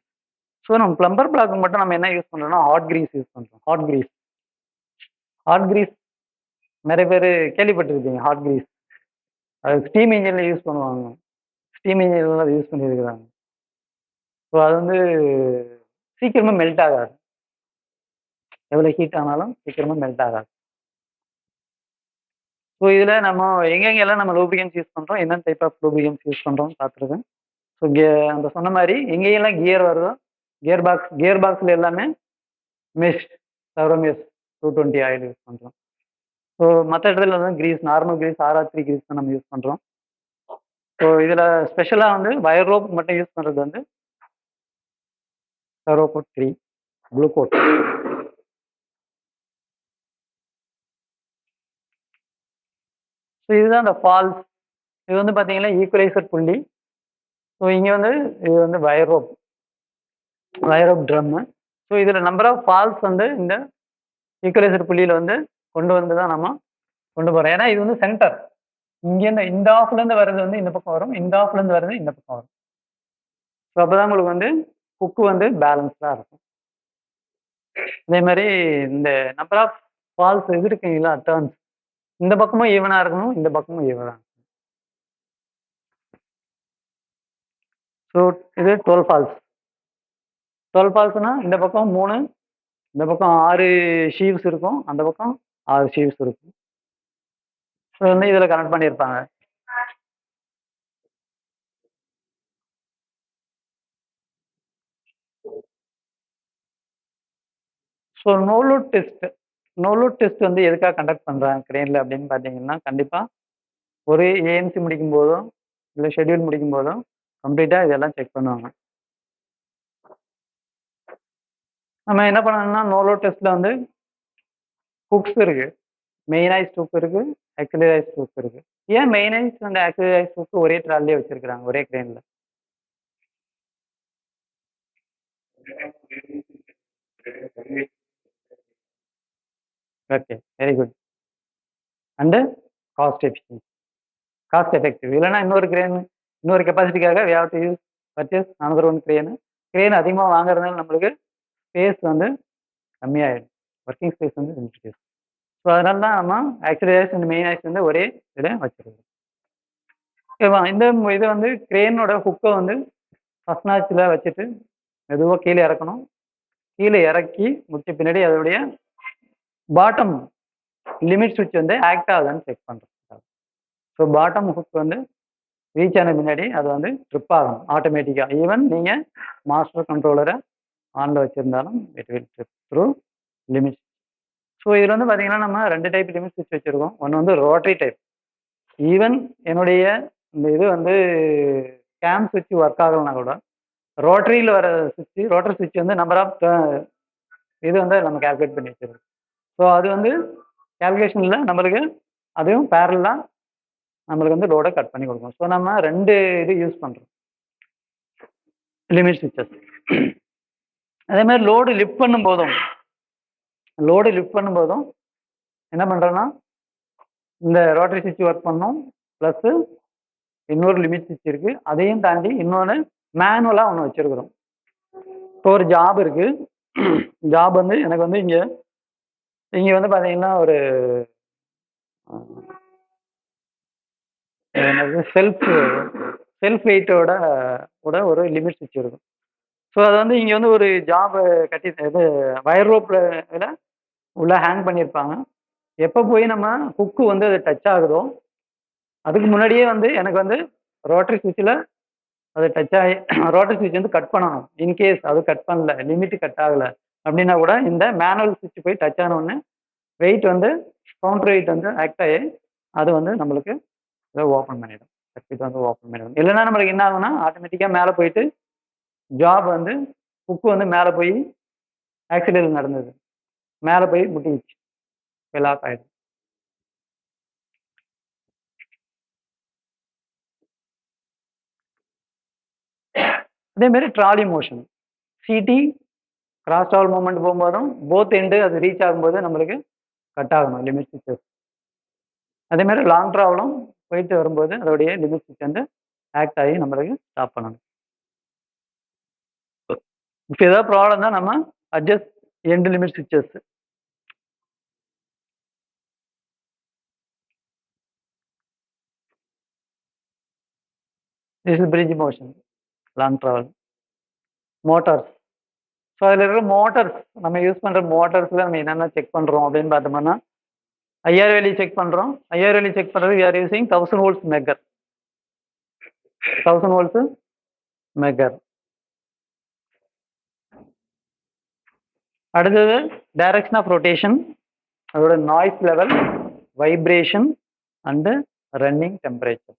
So நம்ம பிளம்பர் பிளாக் மட்டும் நம்ம என்ன யூஸ் பண்ணுறோம்னா ஹாட் கிரீஸ் யூஸ் பண்ணுறோம். ஹாட் கிரீஸ் நிறைய பேர் கேள்விப்பட்டிருக்கீங்க. ஹாட் கிரீஸ் அது ஸ்டீம் இன்ஜினில் யூஸ் பண்ணுவாங்க. ஸ்டீம் இன்ஜினில் அதை யூஸ் பண்ணியிருக்கிறாங்க. ஸோ அது வந்து சீக்கிரமாக மெல்ட் ஆகாது. எவ்வளோ ஹீட் ஆனாலும் சீக்கிரமாக மெல்ட் ஆகாது. ஸோ இதில் நம்ம எங்கெங்கெல்லாம் நம்ம லூப்ரிகன்ஸ் யூஸ் பண்ணுறோம், என்னென்ன டைப் ஆஃப் லூப்ரிகன்ஸ் யூஸ் பண்ணுறோம்னு பார்த்துருக்கேன். ஸோ அந்த சொன்ன மாதிரி எங்கெங்கெல்லாம் கியர் வருதோ கியர் பாக்ஸில் எல்லாமே மெஷ், சர்வோமெஷ் 220 ஆயில் யூஸ் பண்ணுறோம். ஸோ மற்ற இடத்துல வந்து Greece, normal Greece, RR3 Greece தான் நம்ம யூஸ் பண்ணுறோம். ஸோ இதில் ஸ்பெஷலாக வந்து வயர் ரோப் மட்டும் யூஸ் பண்ணுறது வந்து சர்வோகோட் 3 ப்ளூ கோட். ஸோ இதுதான் இந்த ஃபால்ஸ். இது வந்து பார்த்தீங்கன்னா ஈக்குவலைசர் புள்ளி. ஸோ இங்கே வந்து இது வந்து வயர் ரோப் ட்ரம்மு. ஸோ இதில் நம்பர் ஆஃப் ஃபால்ஸ் வந்து இந்த ஈக்குவலைசர் புள்ளியில் வந்து கொண்டு தான் நம்ம கொண்டு போகிறோம். ஏன்னா இது வந்து சென்டர். இங்கேருந்து இந்த ஆஃப்லேருந்து வர்றது வந்து இந்த பக்கம் வரும், இந்த ஆஃப்லேருந்து வர்றது இந்த பக்கம் வரும். ஸோ அப்போ தான் உங்களுக்கு வந்து குக்கு வந்து பேலன்ஸ்டாக இருக்கும். அதே மாதிரி இந்த நம்பர் ஆஃப் ஃபால்ஸ் இது இருக்குங்களா, டர்ன்ஸ், இந்த பக்கமும் ஈவனாக இருக்கணும், இந்த பக்கமும் ஈவனாக. ஸோ இது 12 ஃபால்ஸ்னா இந்த பக்கம் 3, இந்த பக்கம் 6 ஷீவ்ஸ் இருக்கும், அந்த பக்கம் 6 ஷீவ்ஸ் இருக்கும். ஸோ வந்து இதில் கனெக்ட் பண்ணியிருப்பாங்க. ஸோ நோ லோட் டெஸ்ட் வந்து எதுக்காக கண்டக்ட் பண்ணுறாங்க கிரேனில் அப்படின்னு பார்த்தீங்கன்னா, கண்டிப்பாக ஒரு ஏஎம்சி முடிக்கும் போதோ இல்லை ஷெட்யூல் முடிக்கும் போதோ கம்ப்ளீட்டாக இதெல்லாம் செக் பண்ணுவாங்க. நம்ம என்ன பண்ணணும்னா நோ லோட் டெஸ்ட்டில் வந்து ஹுக்ஸ் இருக்கு, மெயினைஸ்ட் ஹுக் இருக்கு, ஆக்சிலரைஸ்ட் ஹுக் இருக்கு. ஏன் மெயினைஸ்ட் அண்ட் ஆக்சிலரைஸ்ட் ஹுக் ஒரே ட்ராலிலே வச்சிருக்கிறாங்க, ஒரே கிரேனில்? Okay, very good. And cost effective. இல்லைன்னா இன்னொரு கெப்பாசிட்டிக்காக we have to use purchase another one crane அதிகமாக வாங்குறதுனால நம்மளுக்கு ஸ்பேஸ் வந்து கம்மியாயிடும், ஒர்க்கிங் ஸ்பேஸ் வந்து லிமிட்டட். ஸோ அதனால தான் நம்ம ஆக்சிலரைஸ் அண்ட் மெயினைஸ் வந்து ஒரே இதில் வச்சிருக்கோம். ஓகேவா? இந்த இது வந்து கிரேனோட ஹுக்கை வந்து ஃபர்ஸ்ட் நாச்சில் வச்சுட்டு மெதுவாக கீழே இறக்கணும். கீழே இறக்கி முடிச்ச பின்னாடி அதோடைய பாட்டம் லிமிட் சுவிட்ச் வந்து ஆக்ட் ஆகுதான்னு செக் பண்ணுறோம். ஸோ பாட்டம் ஹுக் வந்து ரீச் ஆன முன்னாடி அது வந்து ட்ரிப் ஆகும் ஆட்டோமேட்டிக்காக. ஈவன் நீங்கள் மாஸ்டர் கண்ட்ரோலரை ஆனில் வச்சுருந்தாலும் it will trip through limit. So இதில் வந்து பார்த்தீங்கன்னா நம்ம 2 டைப் லிமிட் சுவிட்ச் வச்சுருக்கோம். ஒன்று வந்து ரோட்டரி டைப். ஈவன் என்னுடைய இந்த இது வந்து கேம் சுவிட்ச் ஒர்க் ஆகலைன்னா கூட ரோட்டரியில் வர ரோட்டரி சுவிட்ச் வந்து நம்பர் ஆஃப் இது வந்து நம்ம கால்குலேட் பண்ணி வச்சுருக்கோம். ஸோ அது வந்து கால்குலேஷனில் நம்மளுக்கு அதுவும் பேரலாக நம்மளுக்கு வந்து லோடை கட் பண்ணி கொடுக்கும். ஸோ நம்ம 2 இது யூஸ் பண்ணுறோம் லிமிட் ஸ்விட்சஸ். அதே மாதிரி லோடு லிஃப்ட் பண்ணும்போதும் என்ன பண்ணுறோன்னா இந்த ரோட்டரி ஸ்விட்ச் ஒர்க் பண்ணோம், ப்ளஸ்ஸு இன்னொரு லிமிட் ஸ்விட்ச் இருக்குது, அதையும் தாண்டி இன்னொன்று மேனுவலாக ஒன்று வச்சுருக்குறோம். இப்போ ஒரு ஜாப் இருக்குது, ஜாப் வந்து எனக்கு வந்து இங்கே வந்து பார்த்தீங்கன்னா ஒரு செல்ஃப் வெயிட்டோட ஒரு லிமிட் ஸ்விட்ச் இருக்கும். ஸோ அது வந்து இங்கே வந்து ஒரு ஜாப் கட்டி இது வயர் ரோப்பில் உள்ள ஹேங் பண்ணியிருப்பாங்க. எப்போ போய் நம்ம ஹுக்கு வந்து அது டச் ஆகுதோ அதுக்கு முன்னாடியே வந்து எனக்கு வந்து ரோட்டரி ஸ்விட்சில் அது டச் ஆகி ரோட்டரி ஸ்விட்ச் வந்து கட் பண்ணணும். இன்கேஸ் அது கட் பண்ணல, லிமிட் கட் ஆகலை அப்படின்னா கூட இந்த மேனுவல் ஸ்விட்ச் போய் டச் ஆனோடனே வெயிட் வந்து கவுண்டர் வெயிட் வந்து ஆக்ட் ஆகி அது வந்து நம்மளுக்கு இதை ஓப்பன் பண்ணிடும், சர்க்யூட் வந்து ஓப்பன் பண்ணிடும். இல்லைன்னா நம்மளுக்கு என்ன ஆகும்னா ஆட்டோமேட்டிக்காக மேலே போயிட்டு ஜாப் வந்து ஹுக்கு வந்து மேலே போய் ஆக்சிடென்ட் நடந்தது, மேலே போய் முட்டிச்சு, லாக் ஆகிடும். அதே மாதிரி trolley motion CT cross travel movement போகும்போதும் போத் எண்டு அது ரீச் ஆகும்போது நம்மளுக்கு கட் ஆகணும் லிமிட் ஸ்விட்சஸ். அதே மாதிரி லாங் ட்ராவலும் போயிட்டு வரும்போது அதோடைய லிமிட் ஸ்விட்ச் வந்து ஆக்ட் ஆகி நம்மளுக்கு ஸ்டாப் பண்ணணும். இப்போ ஏதாவது ப்ராப்ளம் தான் நம்ம அட்ஜஸ்ட் எண்ட் லிமிட் ஸ்விட்சஸ். This is bridge motion, long travel. Motors, so அதில் இருக்கிற மோட்டார்ஸ் நம்ம யூஸ் பண்ணுற மோட்டார்ஸில் நம்ம என்னென்ன செக் பண்ணுறோம் அப்படின்னு பார்த்தோம்னா ஐஆர் வேல்யூ செக் பண்ணுறோம். ஐஆர் வேல்யூ செக் பண்ணுறது we are using 1000 volts megger. 1000 volts megger. அடுத்தது டைரக்ஷன் ஆஃப் ரொட்டேஷன், அதோட noise level, vibration and running temperature.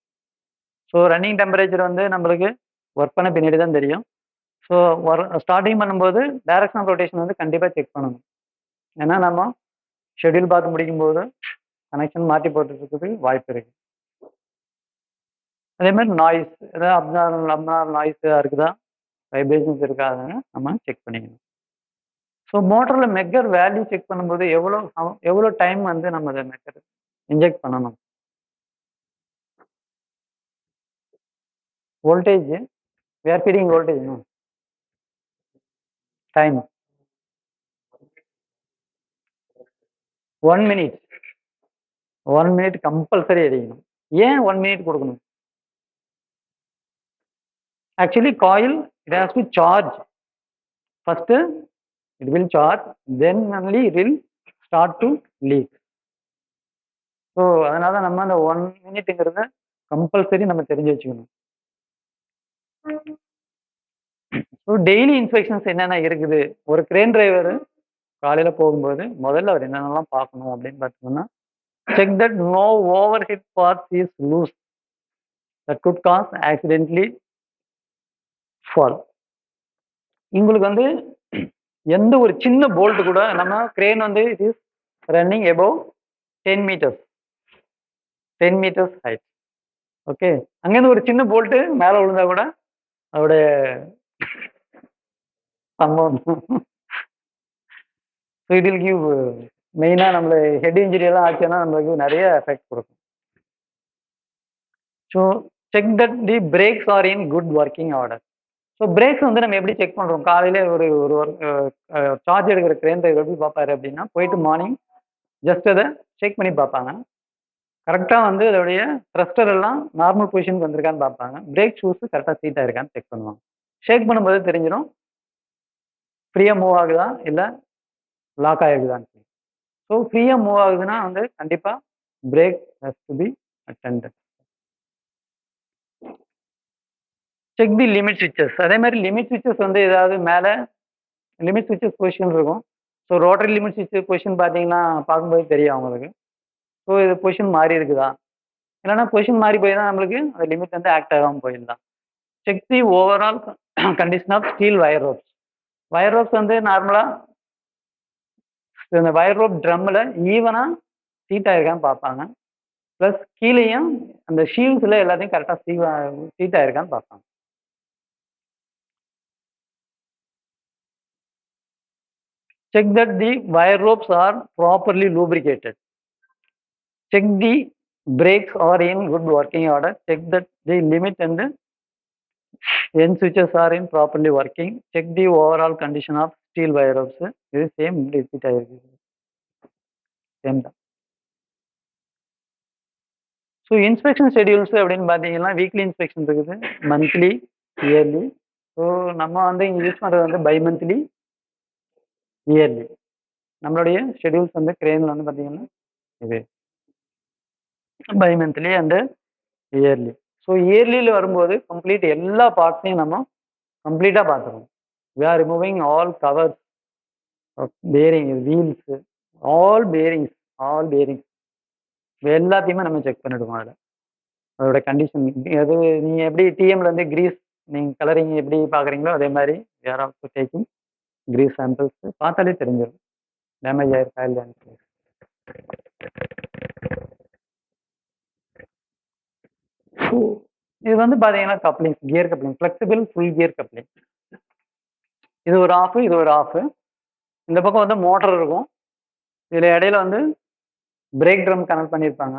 So running temperature வந்து நம்மளுக்கு ஒர்க் பண்ண பின்னாடி தான் தெரியும். ஸோ ஸ்டார்டிங் பண்ணும்போது டைரக்ஷன் ஆஃப் ரொட்டேஷன் வந்து கண்டிப்பாக செக் பண்ணணும். ஏன்னா நம்ம ஷெட்யூல் பார்த்து முடிக்கும்போது கனெக்ஷன் மாற்றி போட்டுறதுக்கு வாய்ப்பு இருக்கு. அதே மாதிரி நாய்ஸ், ஏதாவது அப்நார்மல் நாய்ஸாக இருக்குதா, வைப்ரேஷன்ஸ் இருக்காதுன்னு நம்ம செக் பண்ணிக்கணும். ஸோ மோட்டரில் மெக்கர் வேல்யூ செக் பண்ணும்போது எவ்வளோ டைம் வந்து நம்ம அதை மெக்கர் இன்ஜெக்ட் பண்ணணும். Voltage, we are feeding voltage, no? Time 1 minute. 1 minute compulsory அடிக்கணும். ஏன் 1 minute கொடுக்கணும்? Actually coil it has to charge. First it will charge, then only it will start to leak. So அதனால நம்ம அந்த 1 minute கம்பல்சரி நம்ம தெரிஞ்சு வச்சுக்கணும். ஸோ டெய்லி இன்ஸ்பெக்ஷன்ஸ் என்னென்ன இருக்குது, ஒரு கிரேன் டிரைவர் காலையில் போகும்போது முதல்ல அவர் என்னென்னலாம் பார்க்கணும் அப்படின்னு பார்த்தோம்னா check that no overhead parts is loose that could cause accidentally fall. உங்களுக்கு வந்து எந்த ஒரு சின்ன போல்ட் கூட நம்ம கிரேன் வந்து it is running above 10 meters, 10 meters height. Okay, அங்கேருந்து ஒரு சின்ன போல்ட்டு மேலே விழுந்தா கூட அதோடைய சம்பவம். ஸோ இட் வில் கிவ் மெயினாக நம்மளை ஹெட் இன்ஜுரி எல்லாம் ஆச்சுன்னா நம்மளுக்கு நிறைய எஃபெக்ட் கொடுக்கும். So check that the brakes are in good working order. So brakes வந்து நம்ம எப்படி செக் பண்ணுறோம்? காலையில் ஒரு சார்ஜ் எடுக்கிற கிரேன் டிரைவர் எப்படி பார்ப்பாரு அப்படின்னா போயிட்டு மார்னிங் ஜஸ்ட் அதை செக் பண்ணி பார்ப்பாங்க. கரெக்டாக வந்து அதோடைய த்ரஸ்டர் எல்லாம் நார்மல் பொசிஷனுக்கு வந்திருக்கான்னு பார்ப்பாங்க. பிரேக் ஷூஸ் கரெக்டாக சீட்டாக இருக்கான்னு செக் பண்ணுவாங்க. ஷேக் பண்ணும்போது தெரிஞ்சிடும் ஃப்ரீயாக மூவ் ஆகுதா இல்லை லாக் ஆகிடுதான்னு. ஸோ ஃப்ரீயாக மூவ் ஆகுதுன்னா வந்து கண்டிப்பாக brake has to be attended. Check the limit ஸ்விட்சஸ். அதே மாதிரி லிமிட் ஸ்விட்சஸ் வந்து ஏதாவது மேலே லிமிட் ஸ்விட்சஸ் பொசிஷன் இருக்கும். ஸோ ரோட்டரி லிமிட் ஸ்விட்ச் பொசிஷன் பார்த்தீங்கன்னா பார்க்கும்போது தெரியும் அவங்களுக்கு. ஸோ இது பொசிஷன் மாறி இருக்குதா, இல்லைன்னா பொசிஷன் மாறி போய் தான் நம்மளுக்கு அந்த லிமிட் வந்து ஆக்ட் ஆகாமல் போயிருந்தான். Check the overall condition of steel wire ropes. Wire ropes வந்து நார்மலாக இந்த வயர் ரோப் ட்ரம்மில் ஈவனாக சீட்டாக இருக்கான்னு பார்ப்பாங்க. ப்ளஸ் கீழேயும் அந்த ஷீல்ட்ஸில் எல்லாத்தையும் கரெக்டாக சீட் ஆயிருக்கான்னு பார்ப்பாங்க. Check that the wire ropes are properly lubricated. Check the brakes are in good working order. Check that the limit and end switches are in properly working. Check the overall condition of steel wire ropes. இது சேம் ரிப்பீட் ஆயிருக்கு. சேம் தான். ஸோ இன்ஸ்பெக்ஷன் ஷெடியூல்ஸ் அப்படின்னு பார்த்தீங்கன்னா வீக்லி இன்ஸ்பெக்ஷன் இருக்குது, மந்த்லி, இயர்லி. ஸோ நம்ம வந்து இங்கே யூஸ் பண்ணுறது வந்து பை மந்த்லி, இயர்லி. நம்மளுடைய ஷெடியூல்ஸ் வந்து கிரேனில் வந்து பார்த்தீங்கன்னா இது bimonthly and yearly. So இயர்லியில் வரும்போது கம்ப்ளீட் எல்லா பார்ட்ஸையும் நம்ம கம்ப்ளீட்டாக பார்த்துருவோம். We are removing all covers, bearing, wheels, all bearings எல்லாத்தையுமே நம்ம செக் பண்ணிடுவோம். அதில் அதோட கண்டிஷன் அது நீங்கள் எப்படி டிஎம்ல வந்து கிரீஸ் நீங்கள் கலரிங் எப்படி பார்க்குறீங்களோ அதே மாதிரி we're also taking grease samples பார்த்தாலே தெரிஞ்சிடும் டேமேஜ் ஆயிருக்கா இல்லையான்னு. இது வந்து பார்த்தீங்கன்னா coupling, gear coupling, flexible full gear coupling. இது ஒரு ஆஃப், இது ஒரு ஆஃப். இந்த பக்கம் வந்து மோட்டர் இருக்கும், இதில் இடையில வந்து பிரேக் ட்ரம் கனெக்ட் பண்ணியிருப்பாங்க.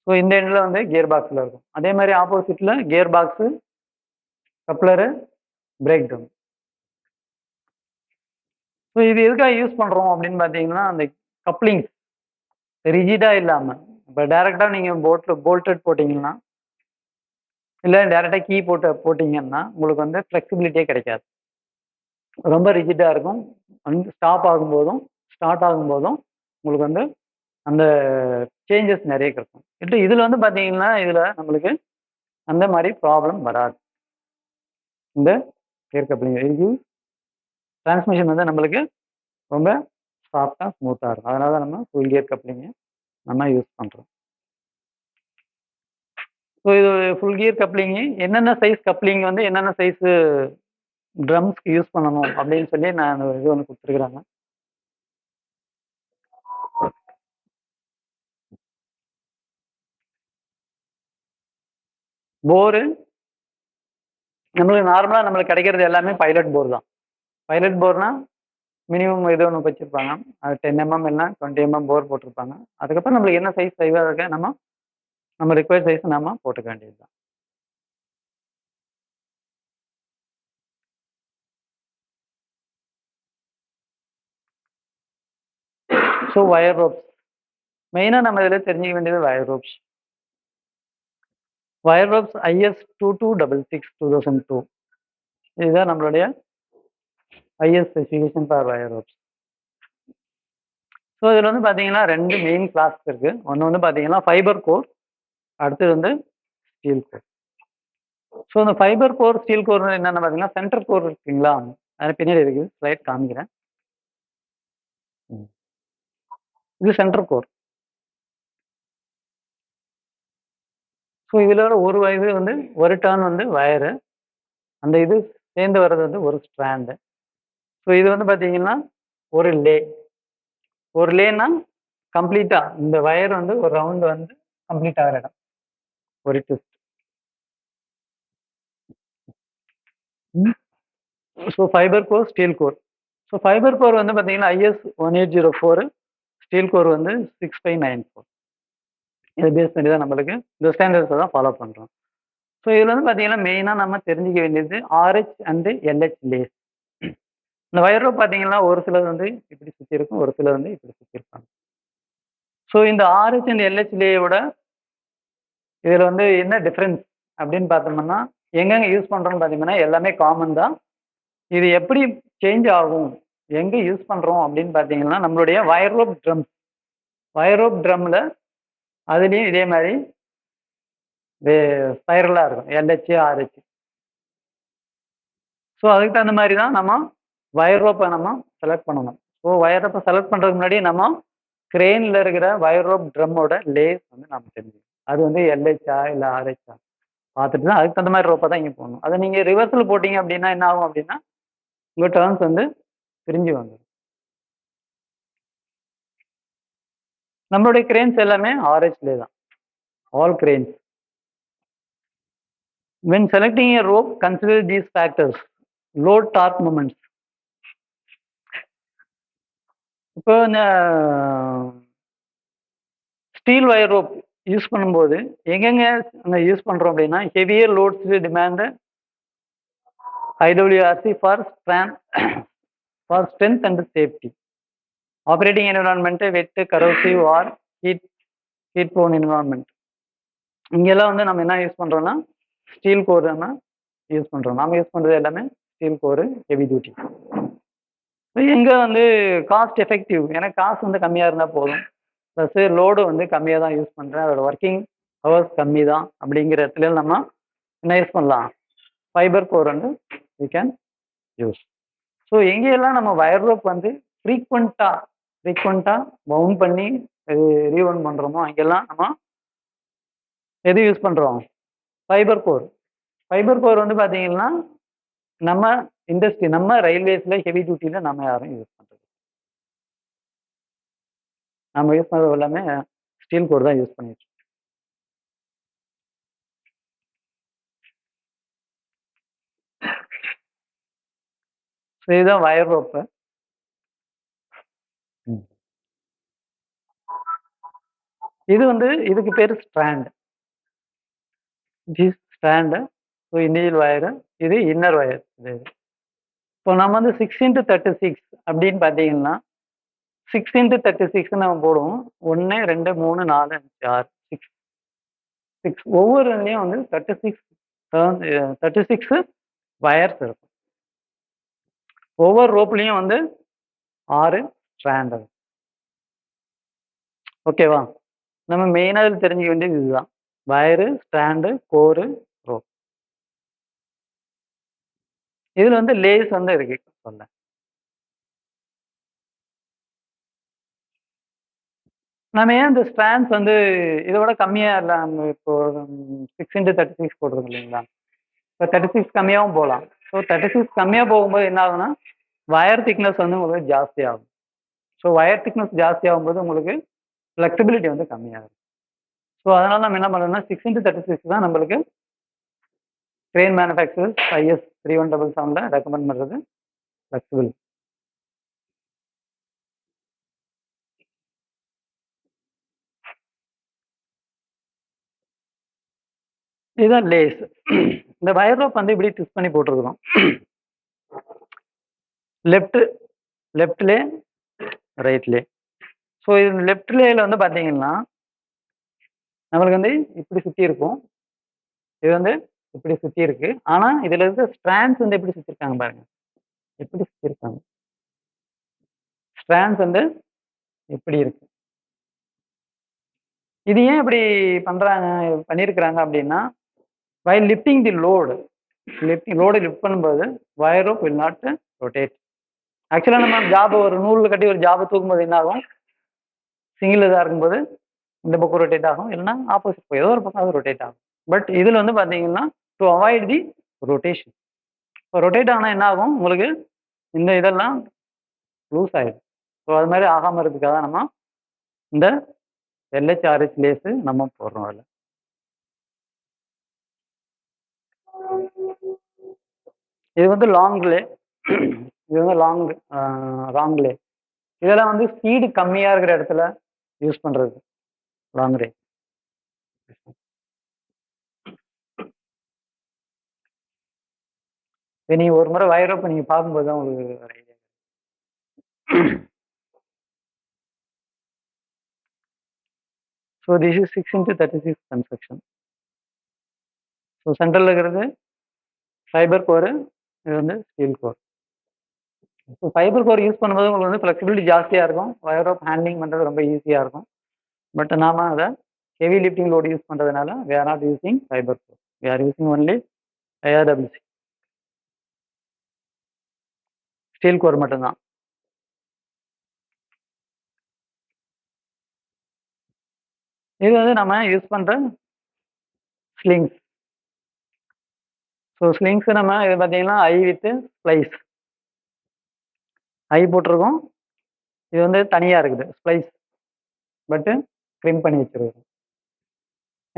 ஸோ இந்த எண்டில் வந்து கியர் பாக்ஸில் இருக்கும். அதே மாதிரி ஆப்போசிட்டில் gear box, coupler, break drum. So இது எதுக்காக யூஸ் பண்ணுறோம் அப்படின்னு பார்த்தீங்கன்னா அந்த கப்ளிங் ரிஜிடாக இல்லாமல், இப்போ டேரெக்டாக நீங்கள் போல்டட் போட்டிங்கன்னா இல்லை டேரெக்டாக கீ போட்டிங்கன்னா உங்களுக்கு வந்து ஃப்ளெக்சிபிலிட்டியே கிடைக்காது, ரொம்ப ரிஜிடாக இருக்கும். வந்து ஸ்டார்ட் ஆகும்போதும் உங்களுக்கு வந்து அந்த சேஞ்சஸ் நிறைய கிடைக்கும். இதில் வந்து பார்த்தீங்கன்னா இதில் நம்மளுக்கு அந்த மாதிரி ப்ராப்ளம் வராது. இந்த கியர் கப்ளிங் இது டிரான்ஸ்மிஷன் வந்து நம்மளுக்கு ரொம்ப சாஃப்டாக ஸ்மூத்தாக இருக்கும். அதனால தான் நம்ம ஃபுல் கியர் கப்ளிங்கை நம்ம யூஸ் பண்ணுறோம். ஸோ இது ஃபுல் கியர் கப்ளிங்கு என்னென்ன சைஸ் கப்ளிங் வந்து என்னென்ன சைஸு ட்ரம்ஸ்க்கு யூஸ் பண்ணணும் அப்படின்னு சொல்லி நான் இது ஒன்று கொடுத்துருக்குறாங்க. போரு நம்மளுக்கு நார்மலாக நம்மளுக்கு கிடைக்கிறது எல்லாமே பைலட் போர் தான். பைலட் போர்னா மினிமம் இது ஒன்று வச்சுருப்பாங்க, அது 10 mm இல்லைனா 20 mm போர் போட்டிருப்பாங்க. அதுக்கப்புறம் நம்மளுக்கு என்ன சைஸ் தேவையோ இருக்க நம்ம ரிக்வயர்ட் சைஸ் நம்ம போட்டுக்க வேண்டியது தான். ஸோ வயர் ரோப்ஸ் மெயினாக நம்ம இதில் தெரிஞ்சிக்க வேண்டியது wire ropes. Wire ropes IS 2266 2002 இதுதான் நம்மளுடைய IS specification for wire ropes. So இதில் வந்து பார்த்தீங்கன்னா 2 மெயின் கிளாஸ் இருக்குது. ஒன்று வந்து பார்த்தீங்கன்னா ஃபைபர் கோர், அடுத்தது வந்து ஸ்டீல் கோர். ஸோ இந்த ஃபைபர் கோர், ஸ்டீல் கோர் என்னென்ன பார்த்தீங்கன்னா சென்டர் கோர் இருக்குங்களா, அது பின்னாடி இருக்குது, ஸ்லைட் காமிக்கிறேன். இது சென்டர் கோர். ஸோ இதில் ஒரு இது வந்து ஒரு டர்ன் வந்து வயரு, அந்த இது சேர்ந்து வர்றது வந்து ஒரு ஸ்ட்ராண்டு. ஸோ இது வந்து பார்த்தீங்கன்னா ஒரு லேனா கம்ப்ளீட்டாக இந்த வயர் வந்து ஒரு ரவுண்டு வந்து கம்ப்ளீட் ஆகிற இடம், ஒரு twist. So fibre core, steel core. So fibre core வந்து பார்த்தீங்கன்னா IS 1804, ஸ்டீல் கோர் வந்து 6594. இதை பேஸ் பண்ணி தான் நம்மளுக்கு இந்த ஸ்டாண்டர்ட்ஸை தான் ஃபாலோ பண்ணுறோம். ஸோ இதில் வந்து பார்த்தீங்கன்னா மெயினாக நம்ம தெரிஞ்சிக்க வேண்டியது RH அண்டு LH லேஸ். இந்த வயர் ரோப் பார்த்தீங்கன்னா ஒரு சிலது வந்து இப்படி சுற்றி இருக்கும், ஒரு சிலது வந்து இப்படி சுற்றி இருப்பாங்க. ஸோ இந்த RH அண்ட் LH லேயோட இதில் வந்து என்ன டிஃப்ரென்ஸ் அப்படின்னு பார்த்தோம்னா எங்கெங்கே யூஸ் பண்ணுறோம்னு பார்த்தீங்கன்னா எல்லாமே காமன் தான். இது எப்படி சேஞ்ச் ஆகும், எங்கே யூஸ் பண்ணுறோம் அப்படின்னு பார்த்தீங்கன்னா நம்மளுடைய வயர் ரோப் ட்ரம்மில் அதுலேயும் இதே மாதிரி ஸ்பைரலாக இருக்கும் LH RH. ஸோ அதுக்கு தகுந்த மாதிரி தான் நம்ம வயர் ரோப்பை நம்ம செலக்ட் பண்ணணும். ஸோ வயர் ரோப்பை செலக்ட் பண்ணுறதுக்கு முன்னாடி நம்ம கிரெயினில் இருக்கிற வயர் ரோப் ட்ரம்மோட லேஸ் வந்து நம்ம தெரிஞ்சுக்கணும். அது வந்து LHஆ இல்லை RH பார்த்துட்டு தான் அதுக்கு தகுந்த மாதிரி ரோப்பை தான் இங்கே போடணும். அதை நீங்கள் ரிவர்ஸில் போட்டிங்க அப்படின்னா என்ன ஆகும் அப்படின்னா உங்கள் டர்ன்ஸ் வந்து பிரிஞ்சு வந்துடும். நம்மளுடைய கிரெயின்ஸ் எல்லாமே RH லே தான். all cranes. When selecting a rope, consider these factors: load, torque, moments. இப்போ இந்த ஸ்டீல் வயர் ரோப் யூஸ் பண்ணும்போது எங்கெங்க யூஸ் பண்றோம் அப்படின்னா, heavier loads demand IWRC for strength and safety. Operating environment wet, corrosive or heat prone environment. இங்கெல்லாம் வந்து நம்ம என்ன யூஸ் பண்றோம்னா ஸ்டீல் கோர் நம்ம யூஸ் பண்றோம். நாம யூஸ் பண்றது எல்லாமே ஸ்டீல் கோர், ஹெவி டியூட்டி. எங்க வந்து காஸ்ட் எஃபெக்டிவ், எனக்கு காசு வந்து கம்மியா இருந்தா போதும், ப்ளஸ் லோடு வந்து கம்மியா தான் யூஸ் பண்றேன், அதோட ஒர்க்கிங் ஹவர்ஸ் கம்மி தான் அப்படிங்கிற இடத்துல நம்ம என்ன யூஸ் பண்ணலாம், ஃபைபர் கோர் வந்து வி கேன் யூஸ். ஸோ எங்கெல்லாம் நம்ம வயர் ரோப் வந்து ஃப்ரீக்வெண்ட்டாக பவுண்ட் பண்ணி ரீவவுண்ட் பண்ணுறோமோ அங்கெல்லாம் நம்ம எது யூஸ் பண்ணுறோம், ஃபைபர் கோர். ஃபைபர் கோர் வந்து பார்த்தீங்கன்னா நம்ம இண்டஸ்ட்ரி, நம்ம ரயில்வேஸில் ஹெவி டியூட்டியில் நம்ம யாரும் யூஸ் பண்ணுறது, நம்ம யூஸ் பண்ணுறது எல்லாமே ஸ்டீல் கோர் தான் யூஸ் பண்ணிட்டு. ஸோ இதுதான் வயர் ரோப்பு. இது வந்து இதுக்கு பேர் strand. Strand. So individual wire, இது இன்னர் வயர். இது இப்போ நம்ம வந்து 6x36 அப்படின்னு பார்த்தீங்கன்னா 6x36 நம்ம போடுவோம். 1 2 3 4 5 6 6 ஒவ்வொரு இதுலையும் வந்து 36 வயர்ஸ் இருக்கும். ஒவ்வொரு ரோப்லையும் வந்து 6 ஸ்ட்ராண்ட். ஓகேவா? நம்ம மெயினாக இதில் தெரிஞ்சுக்க வேண்டியது இதுதான், வயரு, ஸ்ட்ராண்டு, கோரு, ரோப். இதுல வந்து லேஸ் வந்து இருக்கு சொல்ல. நம்ம ஏன் இந்த ஸ்ட்ராண்ட்ஸ் வந்து இதோட கம்மியா இல்லை, நம்ம இப்போ 6x36 போடுறது இல்லைங்களா, இப்போ 36 கம்மியாகவும் போகலாம். ஸோ 36 கம்மியாக போகும்போது என்ன ஆகும்னா வயர் திக்னஸ் வந்து உங்களுக்கு ஜாஸ்தி ஆகும். ஸோ வயர் திக்னஸ் ஜாஸ்தி ஆகும்போது உங்களுக்கு ஃப்ளெக்சிபிலிட்டி வந்து கம்மியாகும். ஸோ அதனால நம்ம என்ன பண்ணணும்னா 6x36 தான் நம்மளுக்கு கிரேன் மேனுஃபேக்சரர்ஸ் IS 3177 ரெக்கமெண்ட் பண்ணுறது ஃப்ளெக்சிபிள். இதுதான் லேஸ். இந்த வயர் ரோப் வந்து இப்படி ட்விஸ்ட் பண்ணி போட்டிருக்கிறோம். லெஃப்ட்லே ரைட்லே. ஸோ இது லெஃப்ட் லேயில் வந்து பார்த்தீங்கன்னா நம்மளுக்கு வந்து இப்படி சுற்றி இருக்கும், இது வந்து இப்படி சுற்றி இருக்கு. ஆனால் இதில் இருக்க ஸ்ட்ராண்ட்ஸ் வந்து எப்படி சுற்றிருக்காங்க பாருங்க, எப்படி சுற்றிருக்காங்க. ஸ்ட்ராண்ட்ஸ் வந்து இப்படி இருக்கு. இது ஏன் இப்படி பண்ணியிருக்கிறாங்க அப்படின்னா, while lifting the load, load lift பண்ணும்போது wire rope will not rotate. ஆக்சுவலாக நம்ம ஜாப் ஒரு நூலில் கட்டி ஒரு ஜாபை தூக்கும்போது என்ன ஆகும், சிங்கிள் இதாக இருக்கும்போது இந்த பக்கம் ரொட்டேட் ஆகும், இல்லைன்னா ஆப்போசிட் ஏதோ ஒரு பக்கம் அது ரொட்டேட் ஆகும். பட் இதில் வந்து பார்த்தீங்கன்னா டு அவாய்ட் தி ரொட்டேஷன். இப்போ ரொட்டேட் ஆனால் என்ன ஆகும், உங்களுக்கு இந்த இதெல்லாம் லூஸ் ஆகிடும். ஸோ அது மாதிரி ஆகாமல் இருக்கிறதுக்காக நம்ம இந்த LHRH லேஸு நம்ம போடுறோம். அதில் இது வந்து லாங் லே, இது வந்து லாங் லே. இதெல்லாம் வந்து ஸ்பீடு கம்மியாக இருக்கிற இடத்துல யூஸ் பண்ணுறது லாங் ரே. நீங்கள் ஒரு முறை வயர் ரோப் நீங்கள் பார்க்கும்போது தான் உங்களுக்கு ஒரு idea. So this is 6x36 construction. So சென்ட்ரலில் இருக்கிறது ஃபைபர் கோரு, இது வந்து steel core. So fibre core use பண்ணும்போது உங்களுக்கு வந்து ஃப்ளெக்சிபிலிட்டி ஜாஸ்தியாக இருக்கும், வயர் ரோப் ஹேண்ட்லிங் பண்ணுறது ரொம்ப ஈஸியாக இருக்கும். பட் நாம அதை ஹெவி லிஃப்டிங் லோடு யூஸ் பண்ணுறதுனால we are not using fibre core, we are using only IRWC steel core மட்டும்தான். இது வந்து நம்ம யூஸ் பண்ணுற ஸ்லிங்ஸ். ஸோ ஸ்லிங்ஸ் நம்ம இது பார்த்தீங்கன்னா ஐ வித் ஸ்ப்ளைஸ், ஐ போட்டிருக்கோம், இது வந்து தனியாக இருக்குது ஸ்ப்ளைஸ், பட்டு ட்ரிம் பண்ணி வச்சிருக்கோம்.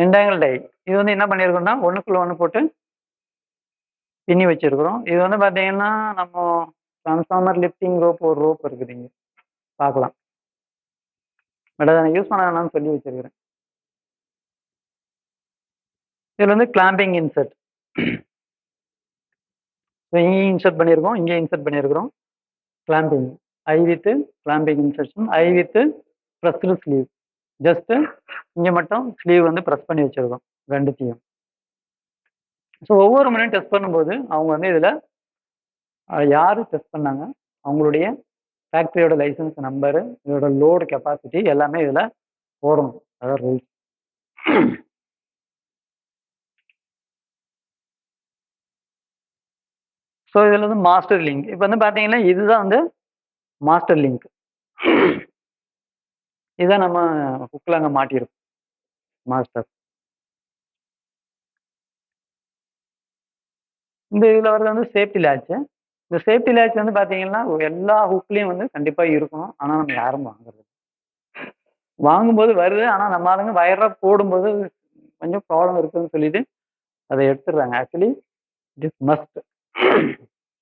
எண்டாங்கிள் டை இது வந்து என்ன பண்ணியிருக்கோம்னா ஒன்றுக்குள்ள ஒன்று போட்டு பின்னி வச்சிருக்கிறோம். இது வந்து பார்த்தீங்கன்னா நம்ம ட்ரான்ஸ்ஃபார்மர் லிஃப்டிங் ரோப் ஒரு ரோப் இருக்குது இங்கே பார்க்கலாம். பட் அதை நான் யூஸ் பண்ண வேணாம்னு சொல்லி வச்சிருக்கிறேன். இதில் வந்து கிளாம்பிங் இன்செர்ட் இங்கே இன்செர்ட் பண்ணியிருக்கோம், இங்கே இன்செர்ட் பண்ணியிருக்கிறோம். Clamping I with clamping insertion, I with pressed sleeve. Just இங்கே மட்டும் ஸ்லீவ் வந்து ப்ரெஸ் பண்ணி வச்சிருக்கோம் ரெண்டுத்தையும். ஸோ ஒவ்வொரு முறையும் டெஸ்ட் பண்ணும்போது அவங்க வந்து இதில் யார் டெஸ்ட் பண்ணாங்க, அவங்களுடைய ஃபேக்ட்ரியோட லைசன்ஸ் நம்பரு, இதோட லோடு கெப்பாசிட்டி எல்லாமே இதில் போடணும். அதான் ரூல்ஸ். ஸோ இதில் வந்து மாஸ்டர் லிங்க் இப்போ வந்து பார்த்தீங்கன்னா இதுதான் வந்து மாஸ்டர் லிங்க். இதான் நம்ம ஹுக்கில் அங்கே மாட்டியிருக்கோம் மாஸ்டர். இந்த இதில் வர்றது வந்து சேஃப்டி லேட்ச்சு. இந்த சேஃப்டி லேட்ச் வந்து பார்த்தீங்கன்னா எல்லா ஹுக்லேயும் வந்து கண்டிப்பாக இருக்கணும். ஆனால் நம்ம யாரும் வாங்குறது வாங்கும்போது வருது. ஆனால் நம்ம ஆளுங்க வயராக போடும்போது கொஞ்சம் ப்ராப்ளம் இருக்குதுன்னு சொல்லிட்டு அதை எடுத்துடுறாங்க. Actually it is must.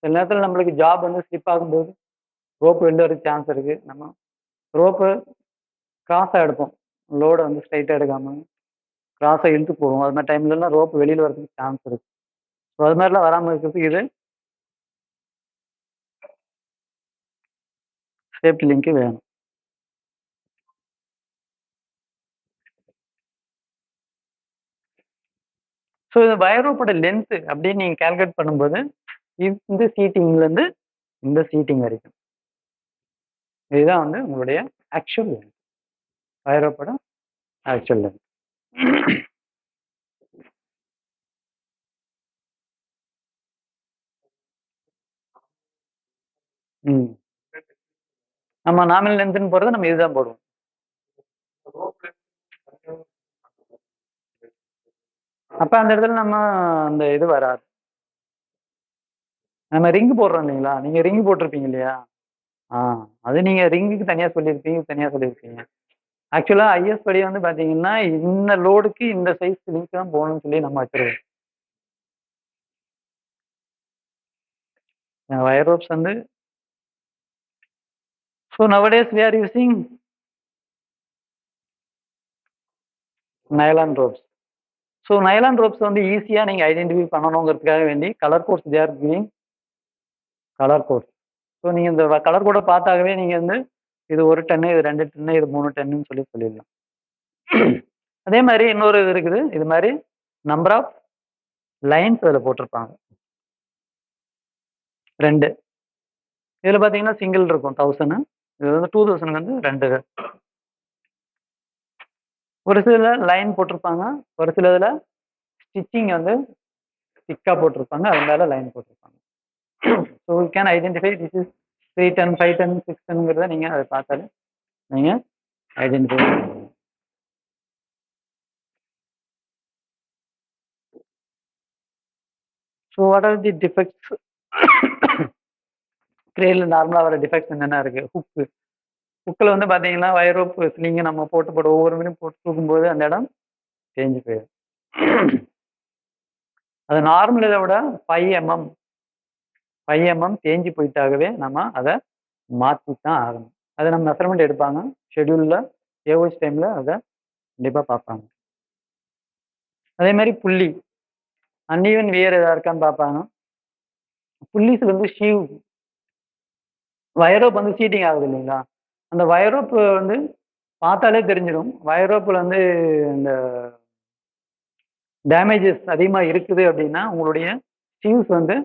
சில நேரத்தில் நம்மளுக்கு ஜாப் வந்து ஸ்லிப் ஆகும்போது ரோப்பு வெளில வர சான்ஸ் இருக்குது. நம்ம ரோப்பு கிராஸாக எடுப்போம், லோடை வந்து ஸ்ட்ரைட்டாக எடுக்காமல் கிராஸாக இழுத்து போடுவோம். அது மாதிரி டைம்லலாம் ரோப்பு வெளியில் வரதுக்கு சான்ஸ் இருக்குது. ஸோ அது மாதிரிலாம் வராமல் இருக்கிறதுக்கு இது சேஃப்டி லிங்க்கு வேணும். ஸோ இந்த வயர் ரோப்போட லென்த்து அப்படின்னு நீங்கள் கால்குலேட் பண்ணும்போது இந்த சீட்டிங்லேருந்து இந்த சீட்டிங் வரைக்கும் இதுதான் வந்து உங்களுடைய ஆக்சுவல் லென்த், வயர் ரோப்போட ஆக்சுவல் லென்த். நம்ம நாமினல் லென்த்னு போடுறது நம்ம இதுதான் போடுவோம். அப்போ அந்த இடத்துல நம்ம அந்த இது வராது. நம்ம ரிங் போடுறோம் இல்லைங்களா, நீங்கள் ரிங் போட்டிருப்பீங்க இல்லையா, அது நீங்கள் ரிங்குக்கு தனியாக சொல்லியிருப்பீங்க. ஆக்சுவலாக ஐஎஸ் படி வந்து பார்த்தீங்கன்னா இந்த லோடுக்கு இந்த சைஸ் லிங்க் தான் போகணும்னு சொல்லி நம்ம வச்சிருக்கோம். வயர் ரோப்ஸ் வந்து so nowadays we are using nylon ropes. So nylon ropes வந்து ஈஸியாக நீங்கள் ஐடென்டிஃபை பண்ணணுங்கிறதுக்காக வேண்டி colour coats they are giving colour coat. So நீங்கள் இந்த கலர் கோடை பார்த்தாகவே நீங்கள் வந்து இது 1 டன்னு, இது 2 டன்னு, இது 3 டன்னுன்னு சொல்லிடலாம். அதே மாதிரி இன்னொரு இது இருக்குது. இது மாதிரி நம்பர் ஆஃப் லைன்ஸ் அதில் போட்டிருப்பாங்க 2. இதில் பார்த்தீங்கன்னா சிங்கிள் இருக்கும் 1000, இது வந்து 2000 வந்து 2. ஒரு சில லைன் போட்டிருப்பாங்க, ஒரு சில இதில் ஸ்டிச்சிங் வந்து திக்காக போட்டிருப்பாங்க, அது மேலே லைன் போட்டிருப்பாங்க. So you can identify this is 3 ton 5 ton 6 டன்ங்கிறத நீங்கள் அதை பார்த்தாலே நீங்கள் ஐடென்டிஃபை பண்ணுவீங்க. So what are the defects? கிரேனில் நார்மலாக வர டிஃபெக்ட்ஸ் என்னென்ன இருக்குது? ஹுக்கில் வந்து பார்த்தீங்கன்னா வயர் ரோப் ஸ்லிங்கை நம்ம போட்டு ஒவ்வொரு மீனும் போட்டு தூக்கும்போது அந்த இடம் தேஞ்சு போயிடும். அது நார்மல் இதை விட 5 mm தேஞ்சு போயிட்டாகவே நம்ம அதை மாற்றி தான் ஆகணும். அதை நம்ம மெஷர்மெண்ட் எடுப்பாங்க ஷெடியூலில், ஏஓஎஸ் டைமில் அதை கண்டிப்பாக பார்ப்பாங்க. அதே மாதிரி புள்ளி அன்ஈவன் வியர் எதாவது இருக்கான்னு பார்ப்பாங்க. புள்ளிஸ் வந்து ஷீவ் வயர் ரோப் வந்து சீட்டிங் ஆகுது இல்லைங்களா, அந்த வயர் ரோப் வந்து பார்த்தாலே தெரிஞ்சிடும். வயர் ரோப்பில் வந்து இந்த டேமேஜஸ் அதிகமாக இருக்குது அப்படின்னா உங்களுடைய ஷீவ்ஸ் வந்து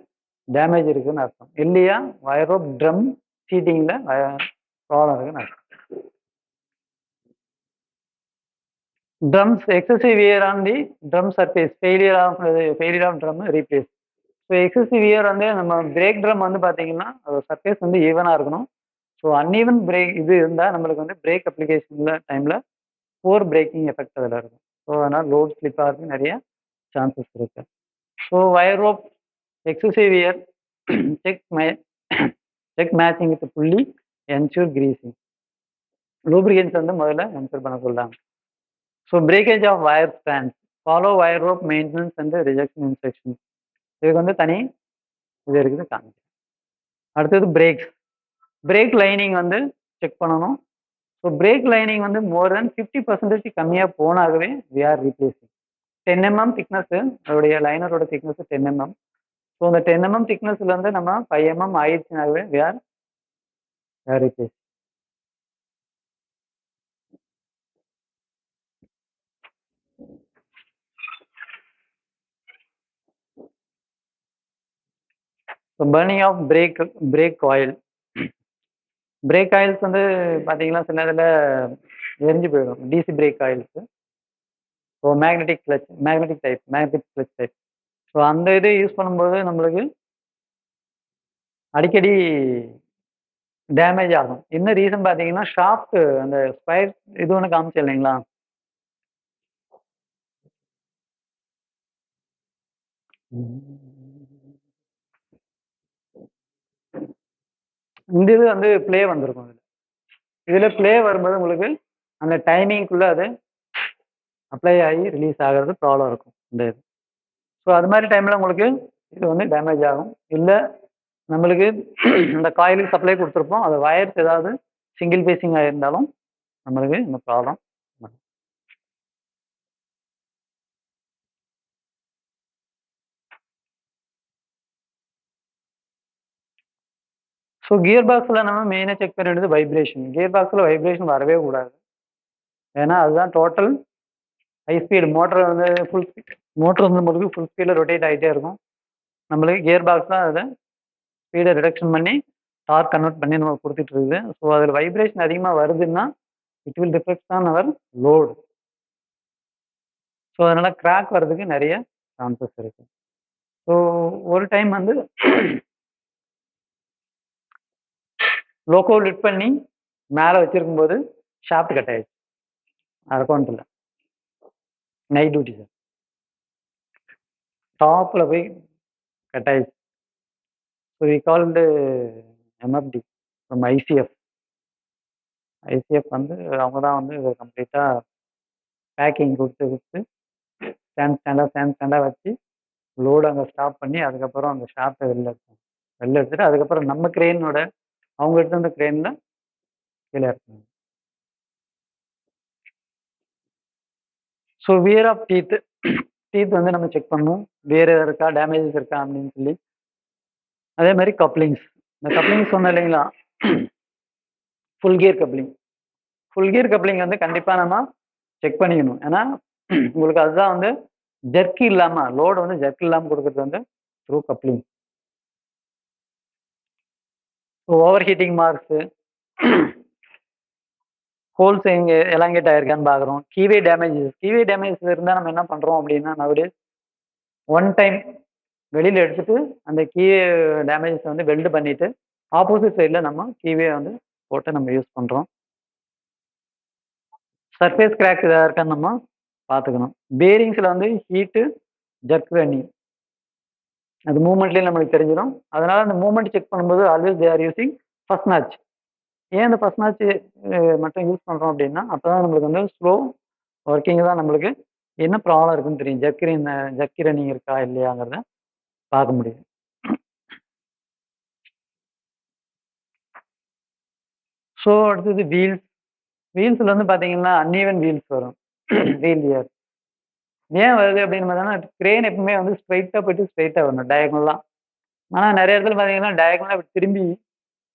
டேமேஜ் இருக்குதுன்னு அர்த்தம். இல்லையா வயர் ரோப் ட்ரம் சீட்டிங்கில் ப்ராப்ளம் இருக்குன்னு அர்த்தம். drums excessive wear on the drum surface, failure of drum replace. So excessive wear வந்து நம்ம பிரேக் ட்ரம் வந்து பார்த்தீங்கன்னா சர்ஃபேஸ் வந்து ஈவனாக இருக்கணும். ஸோ அன்ஈவன் பிரேக் இது இருந்தால் நம்மளுக்கு வந்து பிரேக் அப்ளிகேஷனில் டைமில் போர் பிரேக்கிங் எஃபெக்ட் அதில் இருக்கும். ஸோ அதனால் லோட் ஸ்லிப் ஆகிறதுக்கு நிறைய சான்சஸ் இருக்கு. So wire rope excessive wear check matching with pulley ensure greasing. Lubricants வந்து முதல்ல என்ஷூர் பண்ண சொல்கிறாங்க. So breakage of wire spans, follow wire rope maintenance and rejection instruction. இதுக்கு வந்து தனி இது இருக்குது காமிக்கிறேன். அடுத்தது பிரேக்ஸ். பிரேக் லைனிங் வந்து செக் பண்ணணும். ஸோ பிரேக் லைனிங் வந்து மோர் தென் 50% கம்மியாக போனாகவே we are replacing. 10 mm thickness, அதோடைய லைனரோட திக்னஸ் 10 mm. ஸோ அந்த 10 mm திக்னஸ்ல இருந்து நம்ம 5 mm ஆயிடுச்சுனாகவே we are replace. So burning of brake oil. Brake oils வந்து பார்த்தீங்கன்னா சில இதில் எரிஞ்சு போயிடும். DC brake oils. So magnetic clutch type. So அந்த இது யூஸ் பண்ணும்போது நம்மளுக்கு அடிக்கடி டேமேஜ் ஆகும். என்ன ரீசன் பார்த்தீங்கன்னா ஷாஃப்ட் அந்த ஸ்கொயர் இது ஒன்று காமிச்சு இல்லைங்களா, இந்த இது வந்து ப்ளே வந்திருக்கும். இதில் ப்ளே வரும்போது உங்களுக்கு அந்த டைமிங்குள்ளே அது அப்ளை ஆகி ரிலீஸ் ஆகிறது ப்ராப்ளம் இருக்கும் இந்த இது. ஸோ அது மாதிரி டைமில் உங்களுக்கு இது வந்து டேமேஜ் ஆகும். இல்லை நம்மளுக்கு இந்த காயிலுக்கு சப்ளை கொடுத்துருப்போம், அது வயர்ஸ் ஏதாவது சிங்கிள் பேசிங் ஆகிருந்தாலும் நம்மளுக்கு இந்த ப்ராப்ளம். ஸோ கியர் பாக்ஸில் நம்ம மெயினாக செக் பண்ண வேண்டியது வைப்ரேஷன். கியர் பாக்ஸில் வைப்ரேஷன் வரவே கூடாது. ஏன்னா அதுதான் டோட்டல் ஹை ஸ்பீடு மோட்டர் வந்து மோட்டர் வந்து நம்மளுக்கு ஃபுல் ஸ்பீடில் ரொட்டேட் ஆகிட்டே இருக்கும். நம்மளுக்கு கியர் பாக்ஸ் தான் அதை ஸ்பீடை ரிடக்ஷன் பண்ணி டார்க் கன்வெர்ட் பண்ணி நம்ம கொடுத்துட்டு இருக்குது. ஸோ அதில் வைப்ரேஷன் அதிகமாக வருதுன்னா it will reflect on our load. So அதனால் கிராக் வர்றதுக்கு நிறைய சான்சஸ் இருக்கு. ஸோ ஒரு டைம் வந்து லோக்கோ லிட் பண்ணி மேலே வச்சிருக்கும் போது ஷாஃப்ட் கட் ஆயிடுச்சு. அக்கௌண்ட்டில் நைட் டியூட்டி சார், டாப்பில் போய் கட் ஆயிடுச்சு. So we called MFT from ICF. ICF வந்து அவங்க தான் வந்து கம்ப்ளீட்டாக பேக்கிங் கொடுத்து ஸ்டாண்டாக வச்சு லோடு அங்கே ஸ்டாப் பண்ணி அதுக்கப்புறம் அந்த ஷாஃப்ட்டை வெளில எடுத்துட்டு அதுக்கப்புறம் நம்ம கிரெயினோட அவங்க எடுத்து அந்த கிரெயினில் கீழே இருக்கணும். ஸோ வியர் ஆஃப் டீத் வந்து நம்ம செக் பண்ணணும், வேறு இருக்கா டேமேஜஸ் இருக்கா அப்படின்னு சொல்லி. அதே மாதிரி கப்ளிங்ஸ், இந்த கப்ளிங்ஸ் சொன்னோம் இல்லைங்களா, ஃபுல் கியர் கப்ளிங் வந்து கண்டிப்பாக நம்ம செக் பண்ணிக்கணும். ஏன்னா உங்களுக்கு அதுதான் வந்து ஜெர்க் இல்லாமல் லோடு வந்து ஜெர்க் இல்லாமல் கொடுக்குறது வந்து through coupling. So overheating marks, holes எங்கே எலாங்கேட் ஆயிருக்கான்னு பார்க்குறோம். கீவே டேமேஜஸ் இருந்தால் நம்ம என்ன பண்ணுறோம் அப்படின்னா நவடேஸ் ஒன் டைம் வெளியில் எடுத்துட்டு அந்த கீவே டேமேஜஸ் வந்து வெல்டு பண்ணிவிட்டு ஆப்போசிட் சைடில் நம்ம கீவே வந்து போட்டு நம்ம யூஸ் பண்ணுறோம். சர்ஃபேஸ் கிராக் இதாக இருக்கான்னு நம்ம பார்த்துக்கணும். பேரிங்ஸில் வந்து ஹீட்டு ஜர்க் ரன்னிங் அது மூமெண்ட்லேயே நம்மளுக்கு தெரிஞ்சிடும். அதனால் அந்த மூமெண்ட் செக் பண்ணும்போது always they are using first notch. ஏன் இந்த ஃபர்ஸ்ட் நாச் மட்டும் யூஸ் பண்ணுறோம் அப்படின்னா அப்போ தான் நம்மளுக்கு வந்து ஸ்லோ ஒர்க்கிங் தான் நம்மளுக்கு என்ன ப்ராப்ளம் இருக்குன்னு தெரியும். ஜர்க்கி ரன்னிங் இருக்கா இல்லையாங்கிறத பார்க்க முடியும். ஸோ அடுத்தது வீல்ஸில் வந்து பார்த்தீங்கன்னா அன்ஈவன் வீல்ஸ் வரும். வீல் இயர் ஏன் வருது அப்படின்னு பார்த்தோம்னா கிரெயின் எப்பவுமே வந்து ஸ்ட்ரைட்டாக போயிட்டு ஸ்ட்ரைட்டாக வரணும் டயக்னலாக. ஆனால் நிறைய இடத்துல பார்த்தீங்கன்னா டயக்னலாக திரும்பி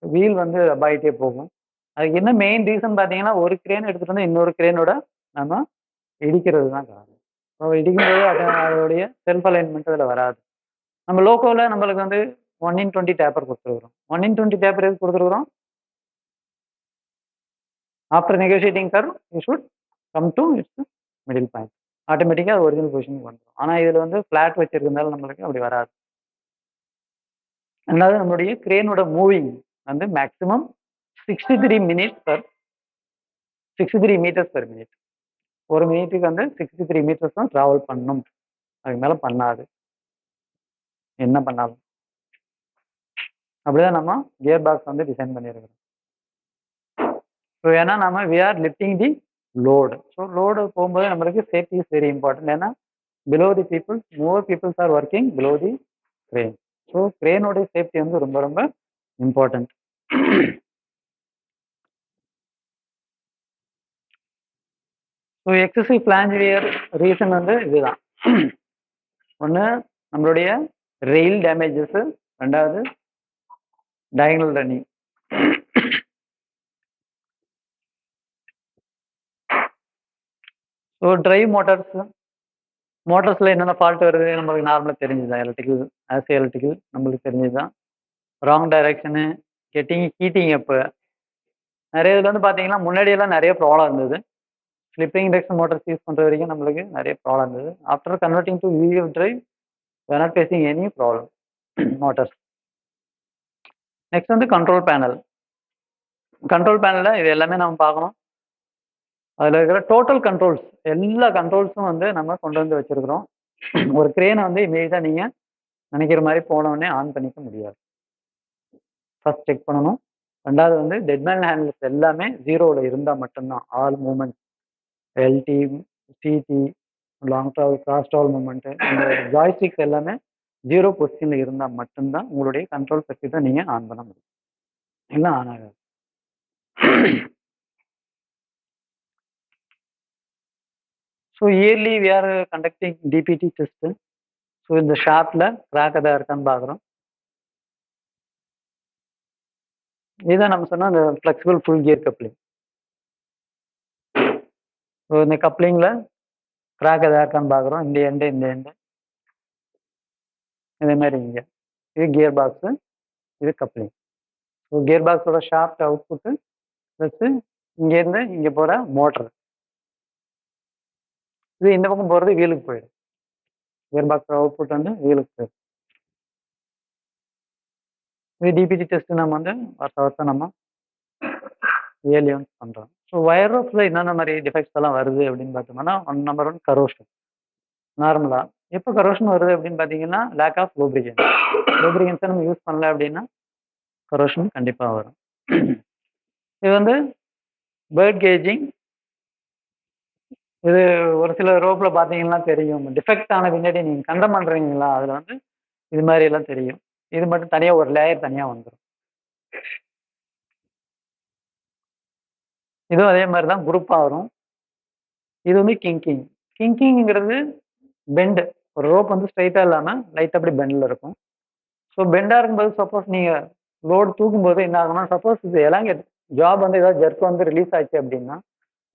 வீல் வந்து ரப்பாயிட்டே போகும். அதுக்கு என்ன மெயின் ரீசன் பார்த்தீங்கன்னா ஒரு கிரெயின் எடுத்துகிட்டு வந்து இன்னொரு கிரெயினோட நம்ம இடிக்கிறது தான் காரணம். ஸோ இடிக்கும்போது அதோடைய செல்ஃப் அலைன்மெண்ட் அதில் வராது. நம்ம லோக்கோவில் நம்மளுக்கு வந்து 1/20 டேப்பர் கொடுத்துருக்குறோம். 1/20 டேப்பர் எதுக்கு கொடுத்துருக்குறோம்? After negotiating curve you should come to it's middle point. ஆட்டோமேட்டிக்காக அது ஒரிஜினல் பொசிஷனுக்கு வந்துடும். ஆனால் இதில் வந்து ஃப்ளாட் வச்சிருந்தாலும் நம்மளுக்கு அப்படி வராது. அதாவது நம்மளுடைய கிரெயினோட மூவிங் வந்து மேக்ஸிமம் 63 மீட்டர்ஸ் பெர் மினிட். ஒரு மினிட்டுக்கு வந்து 63 மீட்டர்ஸ் தான் ட்ராவல் பண்ணணும். அதுக்கு மேலே பண்ணாது என்ன பண்ணாலும். அப்படிதான் நம்ம கியர் பாக்ஸ் வந்து டிசைன் பண்ணியிருக்கிறோம். ஸோ ஏன்னா நம்ம we are lifting the load. So load போகும்போது நம்மளுக்கு சேஃப்டி இஸ் வெரி இம்பார்ட்டன்ட். ஏன்னா below the people more peoples are working below the crane. So கிரேனோடைய சேஃப்டி வந்து ரொம்ப ரொம்ப important. So excessive flange wear reason வந்து இதுதான். ஒன்று நம்மளுடைய ரெயில் டேமேஜஸ், ரெண்டாவது டயகனல் ரன்னிங். ஸோ டிரைவ் மோட்டார்ஸில் என்னென்ன ஃபால்ட் வருது நம்மளுக்கு நார்மலாக தெரிஞ்சுதான். எலக்ட்ரிக்கல் நம்மளுக்கு தெரிஞ்சுதான். ராங் டைரக்ஷனு, கெட்டிங் ஹீட்டிங் அப்பு. நிறைய இதில் வந்து பார்த்தீங்கன்னா முன்னாடியெல்லாம் நிறைய ப்ராப்ளம் இருந்தது. ஸ்லிப்பிங் இண்டக்ஷன் மோட்டார்ஸ் யூஸ் பண்ணுற வரைக்கும் நம்மளுக்கு நிறைய ப்ராப்ளம் இருந்தது. After converting to VF drive we are not facing any problem. Motors. Next வந்து கண்ட்ரோல் பேனல். கண்ட்ரோல் பேனலில் இது எல்லாமே நம்ம பார்க்கணும். அதில் இருக்கிற டோட்டல் கண்ட்ரோல்ஸ், எல்லா கண்ட்ரோல்ஸும் வந்து நம்ம கொண்டு வந்து வச்சிருக்கிறோம். ஒரு கிரேனை வந்து இமீடியட்டாக நீங்கள் நினைக்கிற மாதிரி போனோடனே ஆன் பண்ணிக்க முடியாது. ஃபர்ஸ்ட் செக் பண்ணணும். ரெண்டாவது வந்து டெட்மேன் ஹேண்டில்ஸ் எல்லாமே ஜீரோவில் இருந்தால் மட்டும்தான் all moment, LT, CT, long travel, cross travel moment, இந்த ஜாய்ஸ்டிக்ஸ் எல்லாமே 0 பொசிஷனில் இருந்தால் மட்டும்தான் உங்களுடைய கண்ட்ரோல் சர்க்யூட்டை நீங்கள் ஆன் பண்ண முடியும். இல்லை ஆன் ஆகாது. So early we are conducting DPT test. So இந்த ஷாப்டில் கிராக் எதாவது இருக்கான்னு பார்க்குறோம். இதுதான் நம்ம சொன்னால் அந்த flexible full gear coupling. So இந்த கப்ளிங்கில் கிராக் எதாவது இருக்கான்னு பார்க்குறோம். இந்த எண்டு இதே மாதிரி இங்கே இது கியர் பாக்ஸு, இது கப்ளிங். ஸோ கியர் பாக்ஸோட ஷாஃப்ட் அவுட்புட்டு ப்ளஸ்ஸு இங்கேருந்து இங்கே போகிற மோட்டர். இது இந்த பக்கம் போகிறது வீலுக்கு போயிடும். கியர் பாக்ஸோட அவுட்புட் வந்து வீலுக்கு போயிடும். இது டிபிடி டெஸ்ட்டு நம்ம வந்து வருஷம் நம்ம இயர்லி ஒன்ஸ் பண்ணுறோம். ஸோ வயர் ரோப்ஸில் என்னென்ன மாதிரி டிஃபெக்ட்ஸ் எல்லாம் வருது அப்படின்னு பார்த்தோம்னா, நம்பர் 1 கரோஷன். நார்மலாக எப்போ கரோஷன் வருது அப்படின்னு பார்த்தீங்கன்னா லேக் ஆஃப் லூப்ரிகன்ஸை நம்ம யூஸ் பண்ணல அப்படின்னா கரோஷன் கண்டிப்பாக வரும். இது வந்து பேர்ட் கேஜிங். இது ஒரு சில ரோப்பில் பார்த்தீங்கன்னா தெரியும். டிஃபெக்ட் ஆன பின்னாடி நீங்கள் கண்டம் பண்ணுறீங்களா, அதில் வந்து இது மாதிரி எல்லாம் தெரியும். இது மட்டும் தனியாக ஒரு லேயர் தனியாக வந்துடும். இதுவும் அதே மாதிரி தான் குரூப்பாக வரும். இது வந்து கிங்கிங்கிறது பெண்டு. ஒரு ரோப் வந்து ஸ்ட்ரைட்டாக இல்லாமல் லைட்டாக அப்படி பெண்டில் இருக்கும். ஸோ பெண்டாக இருக்கும்போது சப்போஸ் நீங்கள் லோடு தூக்கும்போது என்ன ஆகும்னா, சப்போஸ் இது எலாங்கேட் ஜாப் வந்து ஏதாவது ஜெர்க் வந்து ரிலீஸ் ஆச்சு அப்படின்னா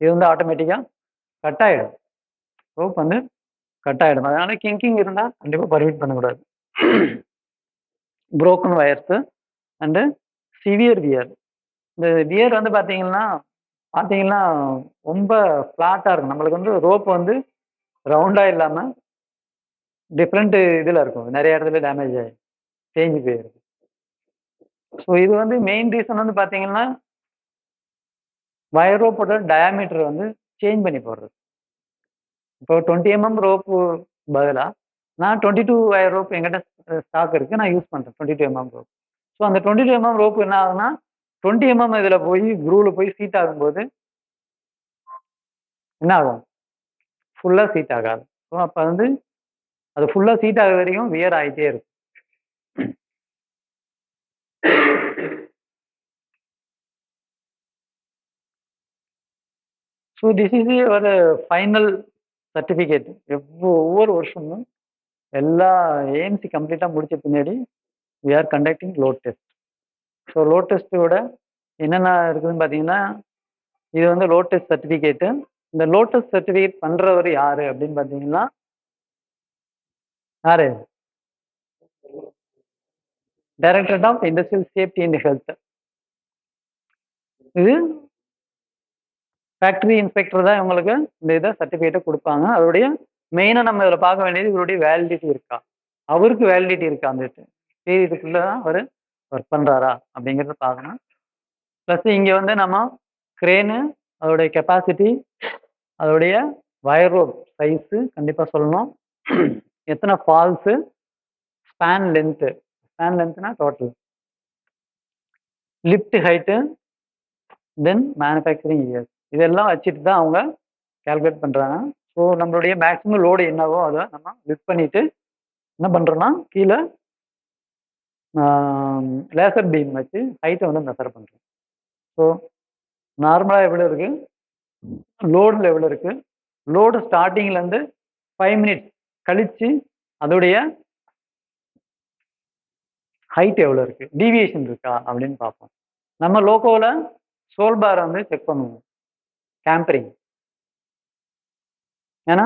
இது வந்து ஆட்டோமேட்டிக்காக கட் ஆகிடும். ரோப் வந்து கட் ஆகிடும். அதனால கிங்கிங் இருந்தால் கண்டிப்பாக பர்மிட் பண்ணக்கூடாது. Broken wires and severe wear. இந்த வியர் வந்து பார்த்தீங்கன்னா ரொம்ப ஃப்ளாட்டாக இருக்கும். நம்மளுக்கு வந்து ரோப் வந்து ரவுண்டாக இல்லாமல் டிஃப்ரெண்ட் இதில் இருக்கும். நிறைய இடத்துல டேமேஜ் ஆகி தேஞ்சு போயிருக்கு. ஸோ இது வந்து மெயின் ரீசன் வந்து பார்த்தீங்கன்னா வயர் ரோப்போட டயாமீட்டர் வந்து சேஞ்ச் பண்ணி போடுறது. இப்போ 20 mm ரோப்பு பதிலாக நான் 22 வயர் ரோப் என்கிட்ட ஸ்டாக் இருக்குது, நான் யூஸ் பண்ணுறேன் 22 mm ரோப். ஸோ அந்த 22 mm ரோப்பு என்ன ஆகுதுன்னா 20 mm இதில் போய் குரூவில் போய் சீட் ஆகும்போது என்ன ஆகும், ஃபுல்லாக சீட் ஆகாது. ஸோ அப்போ வந்து அது ஃபுல்லாக சீட் ஆகிற வரைக்கும் வியர் ஆகிட்டே இருக்கும். ஸோ திஸ் இஸ் ஒரு ஃபைனல் சர்டிஃபிகேட். ஒவ்வொரு வருஷமும் எல்லா ஏஎம்சி கம்ப்ளீட்டாக முடிச்ச பின்னாடி we are conducting load test. So load டெஸ்ட்டோட என்னென்ன இருக்குதுன்னு பார்த்தீங்கன்னா, இது வந்து லோட் டெஸ்ட் சர்டிஃபிகேட்டு. இந்த லோட் டெஸ்ட் சர்டிஃபிகேட் பண்ணுறவர் யார் அப்படின்னு பார்த்தீங்கன்னா, யார்? Directorate of industrial safety and health. இது ஃபேக்டரி இன்ஸ்பெக்டர் தான் இவங்களுக்கு இந்த இதை சர்டிஃபிகேட்டை கொடுப்பாங்க. அதோடைய மெயினாக நம்ம இதில் பார்க்க வேண்டியது இவருடைய வேலிடிட்டி இருக்கா, அவருக்கு வேலிடிட்டி இருக்கா, அந்த இதுக்குள்ளே தான் அவர் ஒர்க் பண்ணுறாரா அப்படிங்கிறத பார்க்கணும். ப்ளஸ் இங்கே வந்து நம்ம கிரேனு, அதோடைய கெப்பாசிட்டி, அதோடைய வயர் ரோப் சைஸு கண்டிப்பாக சொல்லணும். எத்தனை ஃபால்ஸு, ஸ்பேன் லென்த்னா total, lift height, then manufacturing years. இதெல்லாம் வச்சுட்டு தான் அவங்க கால்குலேட் பண்ணுறாங்க. ஸோ நம்மளுடைய மேக்ஸிமம் லோடு என்னவோ அதை நம்ம லிஃப்ட் பண்ணிட்டு என்ன பண்ணுறோம்னா கீழே லேசர் பீம் வச்சு ஹைட்டை வந்து மெஷர் பண்ணுறோம். ஸோ நார்மலாக எவ்வளோ இருக்கு, லோடில் எவ்வளோ இருக்கு, லோடு ஸ்டார்டிங்லேருந்து 5 மினிட்ஸ் கழிச்சு அதோடைய ஹைட் எவ்வளோ இருக்கு, டீவியேஷன் இருக்கா அப்படின்னு பார்ப்போம். நம்ம லோகோவில் சோல் பாரை வந்து செக் பண்ணுவோம் கேம்பரிங். ஏன்னா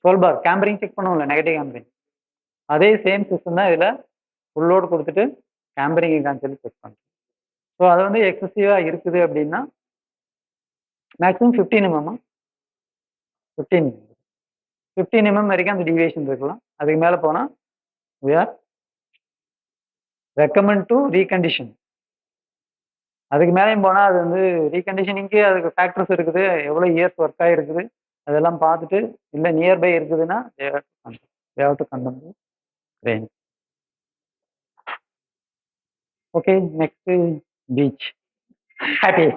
சோல் பார் கேம்பரிங் செக் பண்ணுவோம்ல, நெகட்டிவ் கேம்பரிங். அதே சேம் சிஸ்டம் தான் இதில் ஃபுல் லோடு கொடுத்துட்டு கேம்பரிங் இருக்கான்னு சொல்லி செக் பண்ணுறோம். ஸோ அது வந்து எக்ஸசிவாக இருக்குது அப்படின்னா மேக்ஸிமம் 15 mm 15 mm வரைக்கும் அந்த டிவியேஷன் இருக்கலாம். அதுக்கு மேலே போனால் we are recommend to recondition. அதுக்கு மேலேயும் போனால் அது வந்து ரீகண்டிஷனிங்க்கு அதுக்கு ஃபேக்டர்ஸ் இருக்குது, எவ்வளோ இயர்ஸ் ஒர்க் ஆகிருக்குது அதெல்லாம் பார்த்துட்டு, இல்லை நியர்பை இருக்குதுன்னா they have to condemn the range. Okay, next beach. Happy.